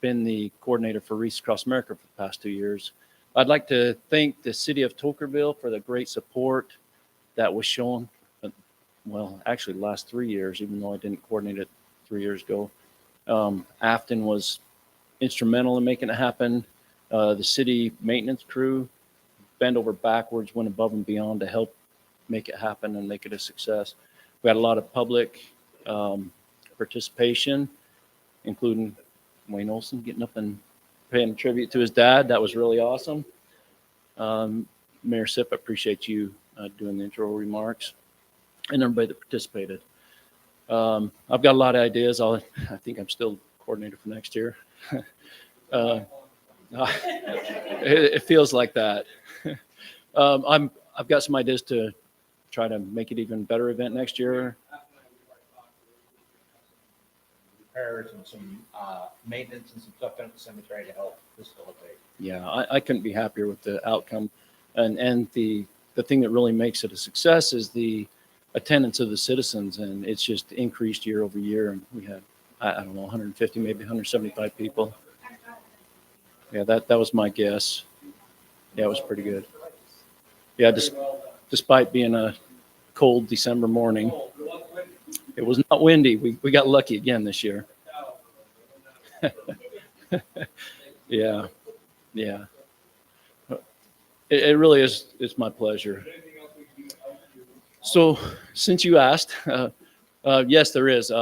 been the coordinator for Wreaths Across America for the past 2 years. I'd like to thank the city of Tokerville for the great support that was shown. Well, actually the last 3 years, even though I didn't coordinate it 3 years ago. Afton was instrumental in making it happen. The city maintenance crew bent over backwards, went above and beyond to help make it happen and make it a success. We had a lot of public participation, including Wayne Olson getting up and paying tribute to his dad. That was really awesome. Mayor Sip, I appreciate you doing the intro remarks and everybody that participated. I've got a lot of ideas. I think I'm still coordinator for next year. It feels like that. I've got some ideas to try to make it even better event next year. Repairs and some maintenance and some stuff down at the cemetery to help facilitate. Yeah, I couldn't be happier with the outcome. And the thing that really makes it a success is the attendance of the citizens, and it's just increased year over year. And we had, I don't know, 150, maybe 175 people. Yeah, that was my guess. Yeah, it was pretty good. Yeah, despite being a cold December morning, it was not windy. We got lucky again this year. Yeah. It really is. It's my pleasure. So since you asked, yes, there is.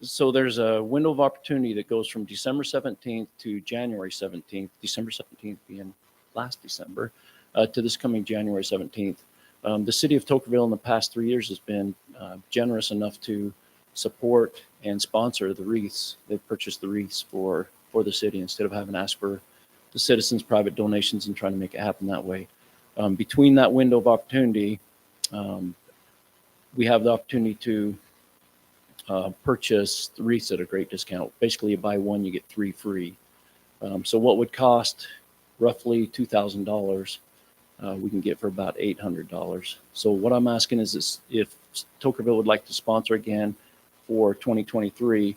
So there's a window of opportunity that goes from December 17th to January 17th, December 17th being last December, to this coming January 17th. The city of Tokerville in the past 3 years has been generous enough to support and sponsor the wreaths. They've purchased the wreaths for the city instead of having to ask for the citizens' private donations and trying to make it happen that way. Between that window of opportunity, we have the opportunity to purchase the wreaths at a great discount. Basically, you buy one, you get 3 free. So what would cost roughly $2,000, we can get for about $800. So what I'm asking is this, if Tokerville would like to sponsor again for 2023,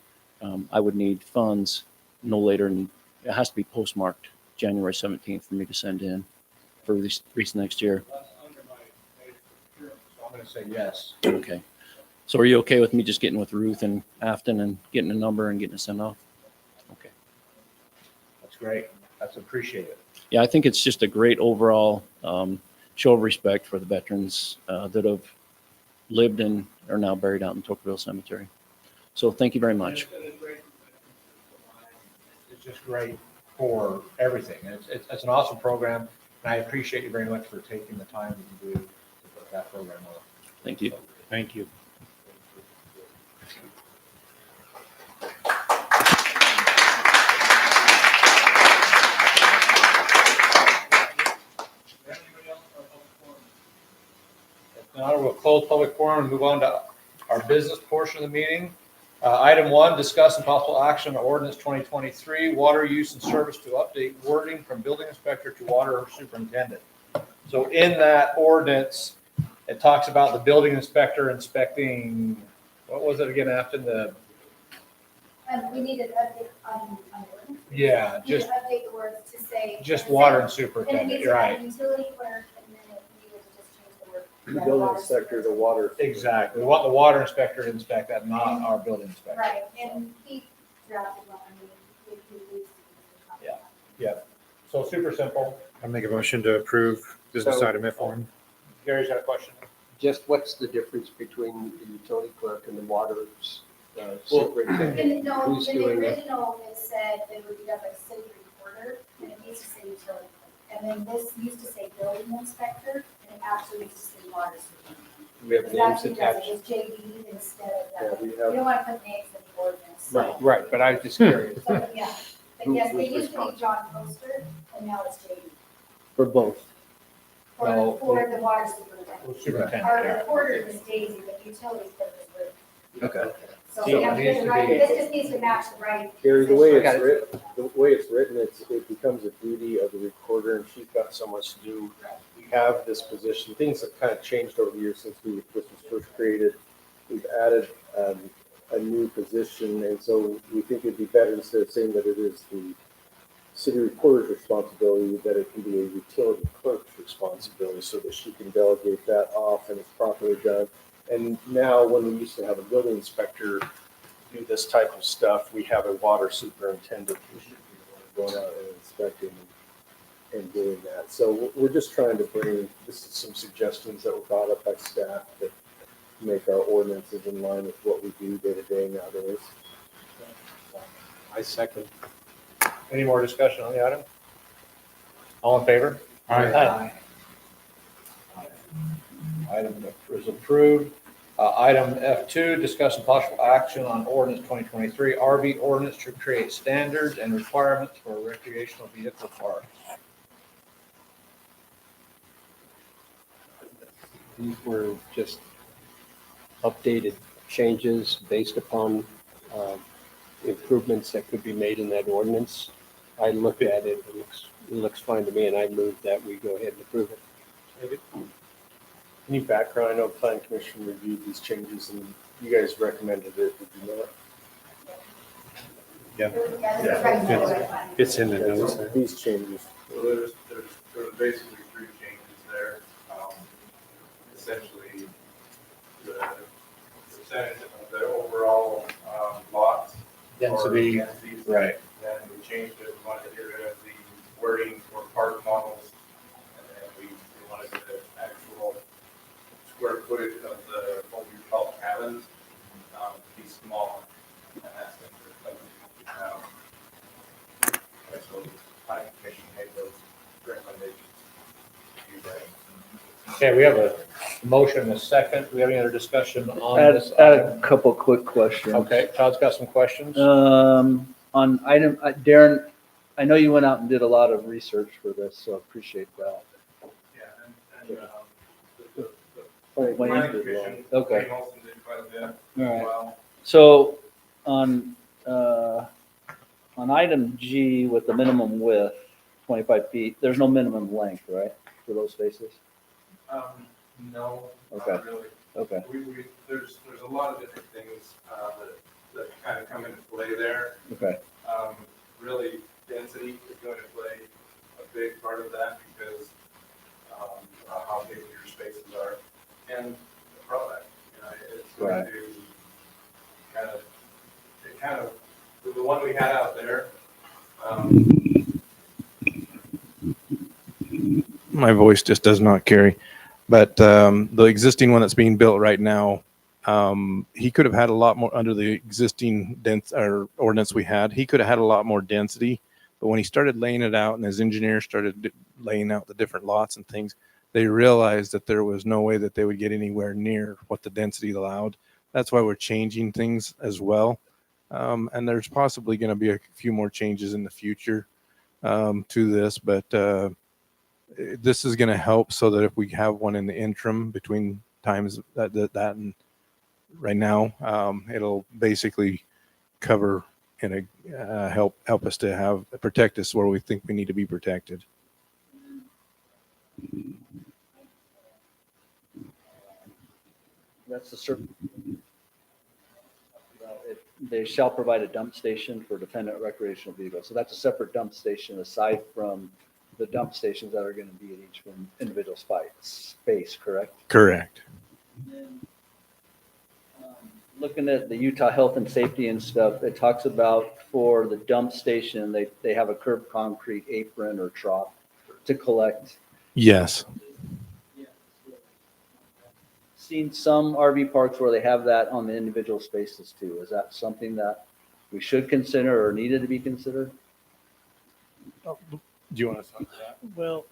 I would need funds no later than, it has to be postmarked January 17th for me to send in for these wreaths next year. So I'm going to say yes. Okay. So are you okay with me just getting with Ruth and Afton and getting a number and getting a send off? Okay. That's great. That's appreciated. Yeah, I think it's just a great overall show of respect for the veterans that have lived and are now buried out in Tokerville Cemetery. So thank you very much. It's just great for everything. It's an awesome program, and I appreciate you very much for taking the time to do to put that program on. Thank you. Thank you. Now we'll close public forum and move on to our business portion of the meeting. Item 1, discuss and possible action on ordinance 2023, water use and service to update wording from building inspector to water superintendent. So in that ordinance, it talks about the building inspector inspecting, what was it again, after the, We need to update on the word. yeah, We need just to update the words to say. just water and And it superintendent, needs you're to right. have utility clerk, and then it needed to just change the word. The building inspector, the water. Exactly. We want the water inspector to inspect that, not our building inspector. Right, and he drafted one, I mean, we. Yeah. So super simple. I make a motion to approve business So- item F1. Gary's got a question. Just what's the difference between the utility clerk and the water And superintendent? no, Who's in the doing it? original, it said it would be done by city recorder, and it needs to say utility clerk. And then this used to say building inspector, and it actually used to say water superintendent. We have It names actually does attached. it as JD instead of Yeah, that. we You have, don't want to put names in the ordinance. So- Right, but I was just curious. So, yeah, But yes, they used to be John Poster, and now it's JD. For both. No. For the water superintendent. Superintendent, Or yeah. the recorder was Daisy, but utilities clerk is Ruth. Okay. So we have to get the right, this just needs to match the right. Gary, the way Got it's written, it becomes a duty of the recorder, and she's got so much to do. We have this position. Things have kind of changed over the years since this was first created. We've added a new position, and so we think it'd be better, instead of saying that it is the city recorder's responsibility, that it can be a utility clerk's responsibility, so that she can delegate that off and it's properly done. And now, when we used to have a building inspector do this type of stuff, we have a water superintendent who should be going out and inspecting and doing that. So we're just trying to bring, this is some suggestions that were brought up by staff that make our ordinances in line with what we do day to day nowadays. I second. Any more discussion on the item? All in favor? Aye. Item is approved. Item F2, discuss and possible action on ordinance 2023 RV ordinance to create standards and requirements for recreational vehicle parks. These were just updated changes based upon improvements that could be made in that ordinance. I looked at it, it looks fine to me, and I move that we go ahead and approve it. Any background? I know Planning Commission reviewed these changes and you guys recommended it, did you not? It's in the notes. These changes. So there's basically three changes there. Essentially, the percentage of the overall lots. Density, or densities. right. Then we changed it, we wanted to get rid of the wording for park models. And then we wanted the actual square footage of the, what we call cabins, to be smaller. And that's been reflected. So planning commission made those recommendations. Okay, we have a motion and a second. Do we have any other discussion on Add this? a couple quick questions. Okay, Todd's got some questions. On item, Darren, I know you went out and did a lot of research for this, so I appreciate that. Yeah, and the Wayne planning did well. commission, Okay. Wayne Olson did quite a bit as All right. well. So on item G with the minimum width, 25 feet, there's no minimum length, right, for those spaces? No, Okay. not really. Okay. There's a lot of different things that kind of come into play there. Okay. Really, density is going to play a big part of that because how big your spaces are and the product. You know, it's going Right. to kind of the one we had out there. My voice just does not carry. But the existing one that's being built right now, he could have had a lot more under the existing ordinance we had. He could have had a lot more density. But when he started laying it out and his engineers started laying out the different lots and things, they realized that there was no way that they would get anywhere near what the density allowed. That's why we're changing things as well. And there's possibly going to be a few more changes in the future to this, but this is going to help so that if we have one in the interim between times that and right now, it'll basically cover and help us to protect us where we think we need to be protected. That's a certain. They shall provide a dump station for dependent recreational vehicles. So that's a separate dump station aside from the dump stations that are going to be at each individual space, correct? Correct. Looking at the Utah Health and Safety and stuff, it talks about for the dump station, they have a curb concrete apron or trough to collect. Yes. Seen some RV parks where they have that on the individual spaces too. Is that something that we should consider or needed to be considered? Do you want to talk to that? Well,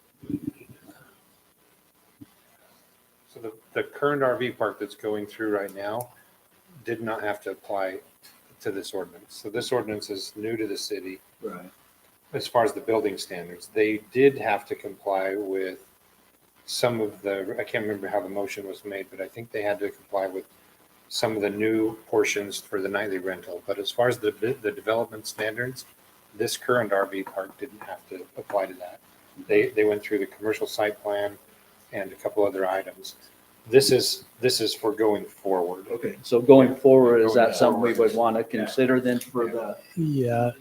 So the current RV park that's going through right now did not have to apply to this ordinance. So this ordinance is new to the city. Right. As far as the building standards, they did have to comply with some of the, I can't remember how the motion was made, but I think they had to comply with some of the new portions for the nightly rental. But as far as the development standards, this current RV park didn't have to apply to that. They went through the commercial site plan and a couple other items. This is for going forward. Okay, so going forward, is Going that something we forward. would want to consider then for the? Yeah,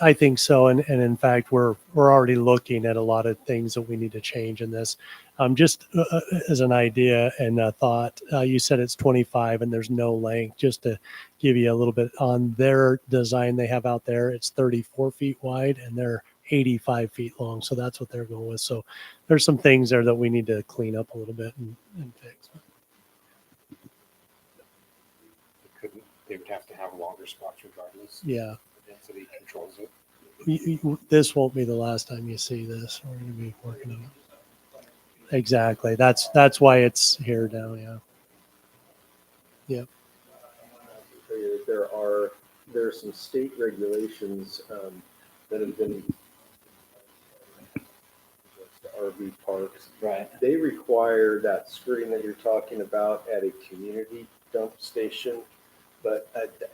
I think so. And in fact, we're already looking at a lot of things that we need to change in this. Just as an idea and a thought, you said it's 25 and there's no length. Just to give you a little bit on their design they have out there, it's 34 feet wide and they're 85 feet long. So that's what they're going with. So there's some things there that we need to clean up a little bit and fix. They would have to have longer spots regardless. Yeah. The density controls it. This won't be the last time you see this. We're going to be working on it. Exactly. That's why it's here now. Yeah. Yep. There are some state regulations that have been RV parks. Right. They require that skirting that you're talking about at a community dump station, but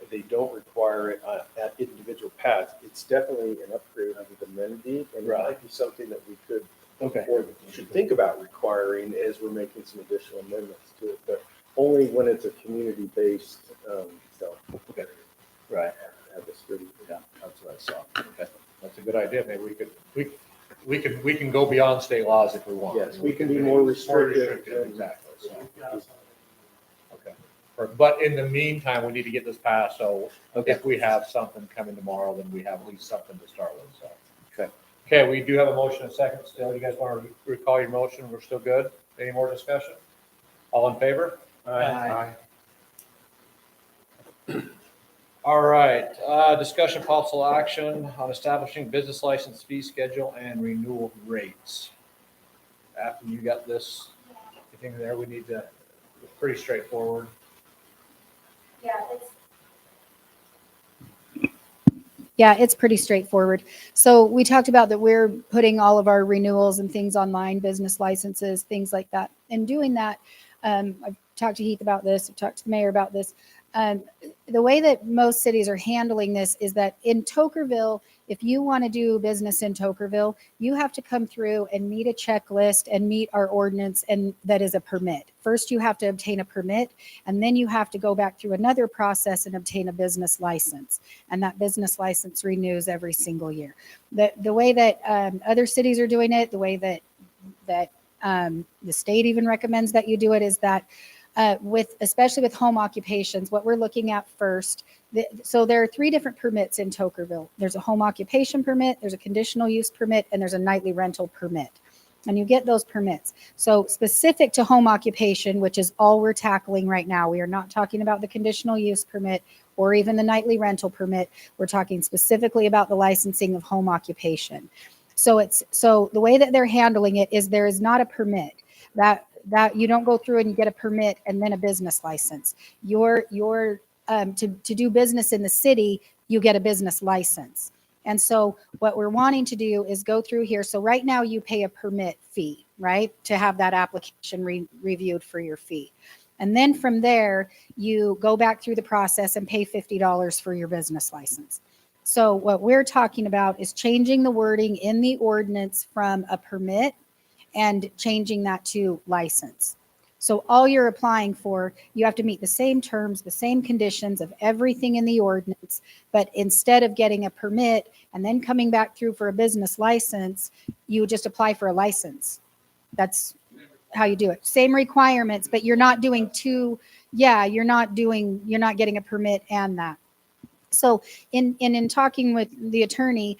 they don't require it at individual paths. It's definitely an upgrade of the amenity, and it might be something that we could or should think about requiring as we're making some additional amendments to it, but only when it's a community-based stuff. Okay. Right. Have the skirting. Yeah, that's what I saw. Okay. That's a good idea. Maybe we can go beyond state laws if we want. Yes, we can be more restrictive. Exactly. So, okay. But in the meantime, we need to get this passed. So if we have something coming tomorrow, then we have at least something to start with. So. Okay. Okay, we do have a motion and a second still. You guys want to recall your motion? We're still good? Any more discussion? All in favor? Aye. All right, discussion possible action on establishing business license fee schedule and renewal rates. After you got this, anything there we need to, it's pretty straightforward. Yeah, it's pretty straightforward. So we talked about that we're putting all of our renewals and things online, business licenses, things like that. And doing that, I've talked to Heath about this, I've talked to the mayor about this. The way that most cities are handling this is that in Tokerville, if you want to do business in Tokerville, you have to come through and meet a checklist and meet our ordinance, and that is a permit. First, you have to obtain a permit, and then you have to go back through another process and obtain a business license. And that business license renews every single year. The way that other cities are doing it, the way that the state even recommends that you do it is that especially with home occupations, what we're looking at first. So there are 3 different permits in Tokerville. There's a home occupation permit, there's a conditional use permit, and there's a nightly rental permit. And you get those permits. So specific to home occupation, which is all we're tackling right now, we are not talking about the conditional use permit or even the nightly rental permit. We're talking specifically about the licensing of home occupation. So the way that they're handling it is there is not a permit that you don't go through and you get a permit and then a business license. To do business in the city, you get a business license. And so what we're wanting to do is go through here. So right now you pay a permit fee, right? To have that application reviewed for your fee. And then from there, you go back through the process and pay $50 for your business license. So what we're talking about is changing the wording in the ordinance from a permit and changing that to license. So all you're applying for, you have to meet the same terms, the same conditions of everything in the ordinance, but instead of getting a permit and then coming back through for a business license, you just apply for a license. That's how you do it. Same requirements, but you're not doing you're not getting a permit and that. So in talking with the attorney,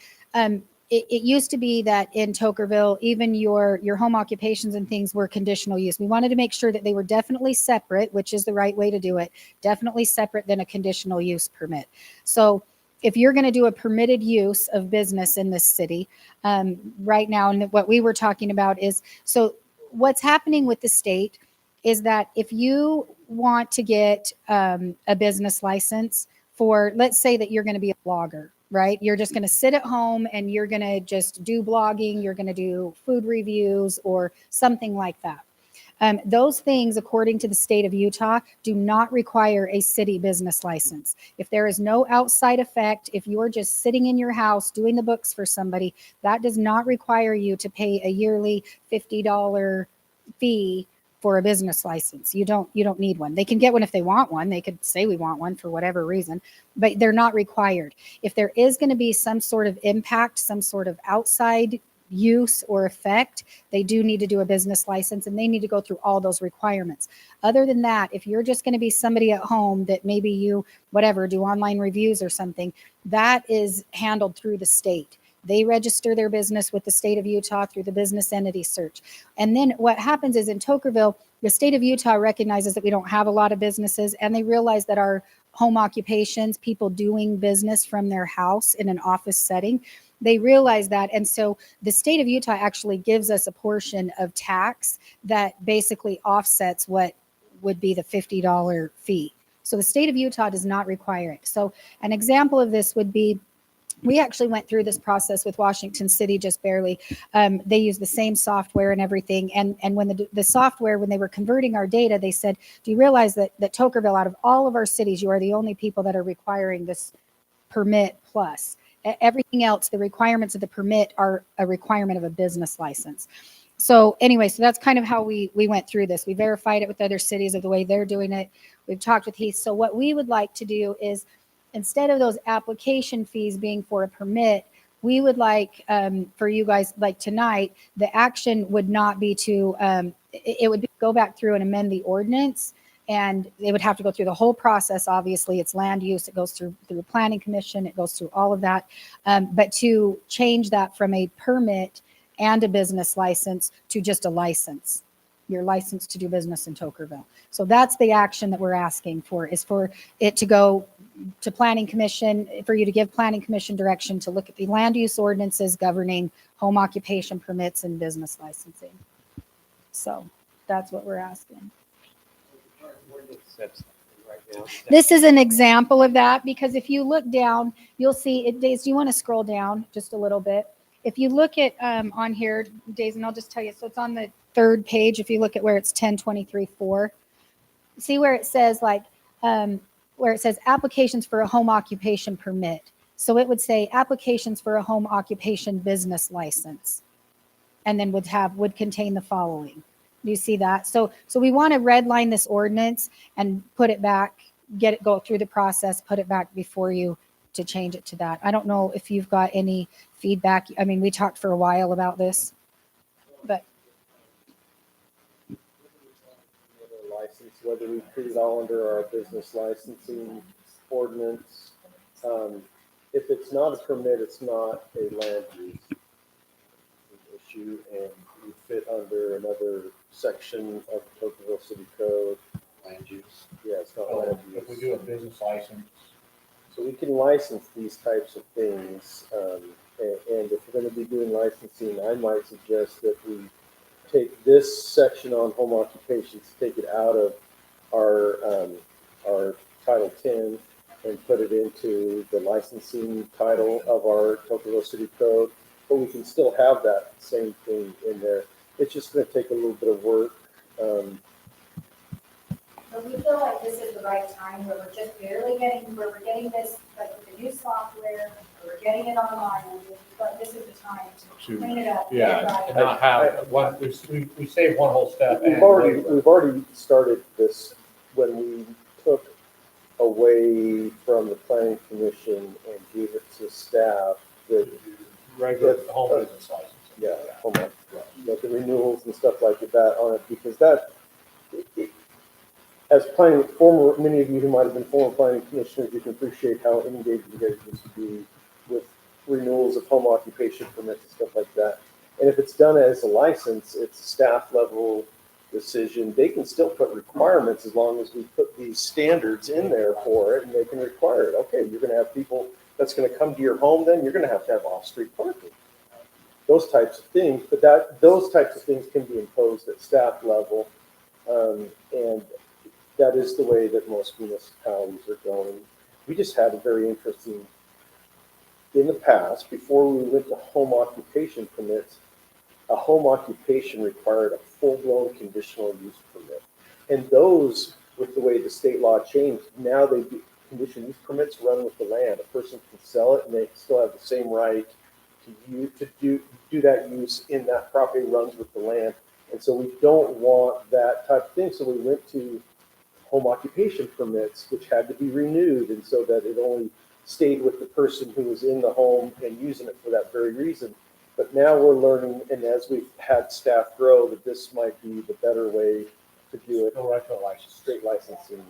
it used to be that in Tokerville, even your home occupations and things were conditional use. We wanted to make sure that they were definitely separate, which is the right way to do it, definitely separate than a conditional use permit. So if you're going to do a permitted use of business in this city right now, and what we were talking about is, so what's happening with the state is that if you want to get a business license for, let's say that you're going to be a blogger, right? You're just going to sit at home and you're going to just do blogging, you're going to do food reviews or something like that. Those things, according to the state of Utah, do not require a city business license. If there is no outside effect, if you're just sitting in your house doing the books for somebody, that does not require you to pay a yearly $50 fee for a business license. You don't need one. They can get one if they want one. They could say we want one for whatever reason, but they're not required. If there is going to be some sort of impact, some sort of outside use or effect, they do need to do a business license and they need to go through all those requirements. Other than that, if you're just going to be somebody at home that maybe you, whatever, do online reviews or something, that is handled through the state. They register their business with the state of Utah through the business entity search. And then what happens is in Tokerville, the state of Utah recognizes that we don't have a lot of businesses, and they realize that our home occupations, people doing business from their house in an office setting, they realize that. And so the state of Utah actually gives us a portion of tax that basically offsets what would be the $50 fee. So the state of Utah does not require it. So an example of this would be, we actually went through this process with Washington City just barely. They use the same software and everything. And when the software, when they were converting our data, they said, do you realize that Tokerville, out of all of our cities, you are the only people that are requiring this permit plus? Everything else, the requirements of the permit are a requirement of a business license. So anyway, so that's kind of how we went through this. We verified it with other cities of the way they're doing it. We've talked with Heath. So what we would like to do is, instead of those application fees being for a permit, we would like for you guys, like tonight, the action would not be to, it would be go back through and amend the ordinance, and they would have to go through the whole process. Obviously, it's land use. It goes through planning commission. It goes through all of that. But to change that from a permit and a business license to just a license, your license to do business in Tokerville. So that's the action that we're asking for, is for it to go to planning commission, for you to give planning commission direction to look at the land use ordinances governing home occupation permits and business licensing. So that's what we're asking. This is an example of that, because if you look down, you'll see it. Days, do you want to scroll down just a little bit? If you look at on here, Days, and I'll just tell you, so it's on the third page. If you look at where it's 1023.4, see where it says where it says applications for a home occupation permit. So it would say applications for a home occupation business license, and then would contain the following. Do you see that? So we want to redline this ordinance and put it back, go through the process, put it back before you to change it to that. I don't know if you've got any feedback. I mean, we talked for a while about this, but. License, whether we put it all under our business licensing ordinance. If it's not a permit, it's not a land use issue, and we fit under another section of the Tokerville City Code. Land use. Yeah, it's not land use. If we do a business license. So we can license these types of things, and if we're going to be doing licensing, I might suggest that we take this section on home occupations, take it out of our Title 10 and put it into the licensing title of our Tokerville City Code, but we can still have that same thing in there. It's just going to take a little bit of work. But we feel like this is the right time, where we're just barely where we're getting this, like with the new software, we're getting it online, but this is the time to clean it up. Yeah, and not have one, we save one whole step. We've already started this when we took away from the planning commission and gave it to staff. Regular home business license. Yeah, home like the renewals and stuff like that on it, because that, as many of you who might have been former planning commissioners, you can appreciate how engaged you guys used to be with renewals of home occupation permits and stuff like that. And if it's done as a license, it's a staff level decision. They can still put requirements as long as we put these standards in there for it, and they can require it. Okay, you're going to have people that's going to come to your home, then you're going to have off-street parking. Those types of things, but those types of things can be imposed at staff level. And that is the way that most municipalities are going. We just had a very interesting, in the past, before we went to home occupation permits, a home occupation required a full-blown conditional use permit. And those, with the way the state law changed, now they do, conditional use permits run with the land. A person can sell it and they still have the same right to do that use in that property runs with the land. And so we don't want that type of thing. So we went to home occupation permits, which had to be renewed. And so that it only stayed with the person who was in the home and using it for that very reason. But now we're learning, and as we've had staff grow, that this might be the better way to do it. Go right to a license. Straight licensing.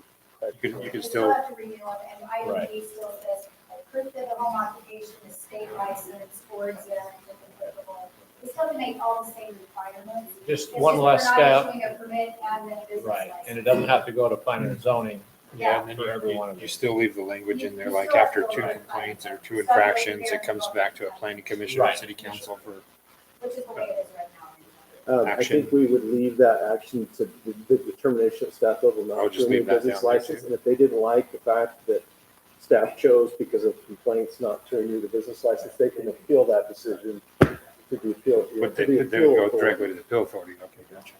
You can still, have to renew them, and item Right. B still says, proof that the home occupation is state licensed or exempt if applicable. We still have to make all the same requirements. Just It's one less we're not step. issuing a permit and then a business Right, license. and it doesn't have to go to planning and zoning. yeah, and then For every one of you them. still leave the language in there, You like still after have to two go to complaints or planning. two infractions, it comes back to a planning commission or Right. city council for Which is the way it is right now. I Action. think we would leave that action to the determination of staff level, I'll not just to a leave that business down there, license. too. And if they didn't like the fact that staff chose because of complaints not to renew the business license, they can appeal that decision to the appeal. But they to the would appeal go authority. directly to the appeal authority. Okay, gotcha.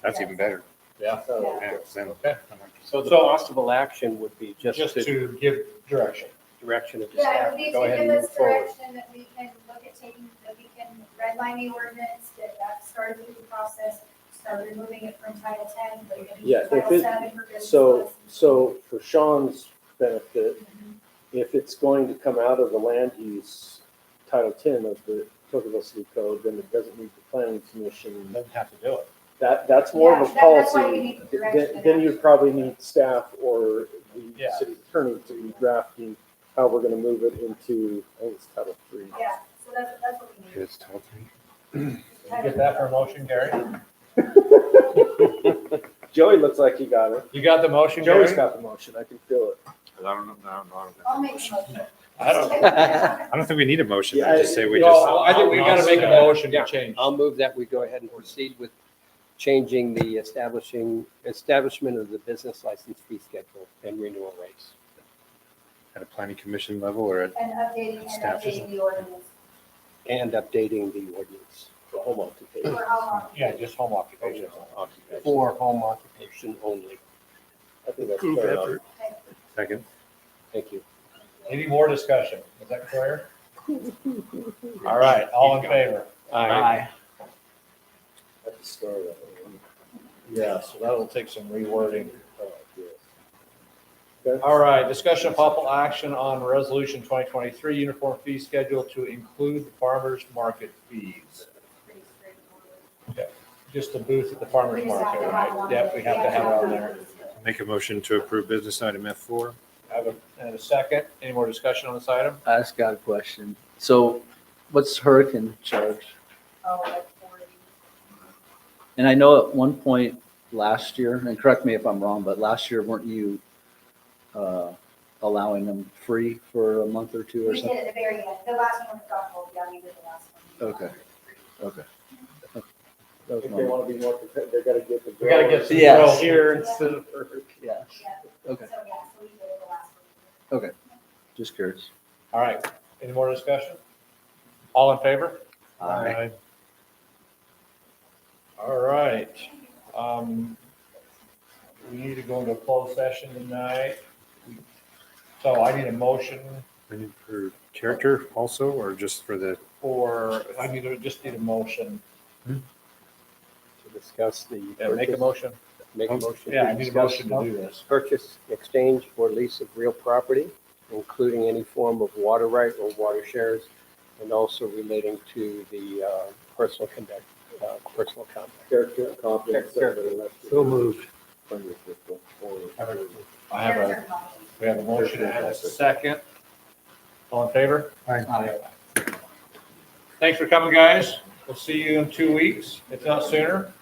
That's even better. Yeah. So, Yeah, then- Okay. So the So- possible action would be just Just to to give direction. direction of the Yeah, it staff would be to go to ahead give and us move forward. direction that we can look at taking, that we can redline the ordinance, that started through the process, start removing it from Title 10, but it can be Yeah, if Title it- 7 for business So, license. so for Sean's benefit, if it's going to come out of the land use Title 10 of the Tocqueville City Code, then it doesn't need the planning commission. Doesn't have to do it. That's more of a Yeah, that's why we policy. need the direction Then and you'd probably need staff or the Yeah. city attorney to be drafting how we're gonna move it into, I think it's Title 3. Yeah, so that's what we need. It's told me. Get that for a motion, Gary? Joey looks like he got it. You got the motion, Gary? Joey's got the motion, I can feel it. I don't know. I don't know. I'll make a motion. I don't. I don't think we need a motion. Yeah, I just say we No, just. I think we gotta make a motion to change. I'll move that we go ahead and proceed with changing the establishment of the business license fee schedule and renewal rates. At a planning commission level or at And Staff is- updating the ordinance. And updating the ordinance for home occupation. For how long? Yeah, just home occupation. For home occupation only. I think that's Group fair enough. effort. second. Thank you. Any more discussion? Is that clear? All right, all in favor? Aye. At the start of it. Yeah, so that'll take some rewording. Okay. All right, discussion of possible action on resolution 2023 uniform fee schedule to include the farmers market fees. Pretty straightforward. Just a booth at the farmers market, right? Yep, we have to have it on there. Make a motion to approve business item F4. And a second. Any more discussion on this item? I just got a question. So what's Hurricane charge? Oh, like 40. And I know at one point last year, and correct me if I'm wrong, but last year weren't you allowing them free for a month or two or We did something? at the very end. The last one was Gulfport. Yeah, we did the last one. Okay. Okay. That was If my- they wanna be more competitive, they gotta get the. We gotta get some Yes. growth here instead of. Yeah, Yeah. okay, So, yeah, so we did it the last one. okay. Just curious. All right, any more discussion? All in favor? Aye. All right. We need to go into a closed session tonight. So I need a motion For character also, or just for the, just need a motion. To discuss the. Yeah, make a motion. Make a motion. Yeah, to I need a discuss motion to do this. Purchase, exchange, or lease of real property, including any form of water right or water shares, and also relating to the personal conduct, personal conduct. Character and competence. So moved. I have we have a motion and a second. All in favor? Aye. Thanks for coming, guys. We'll see you in 2 weeks, if not sooner.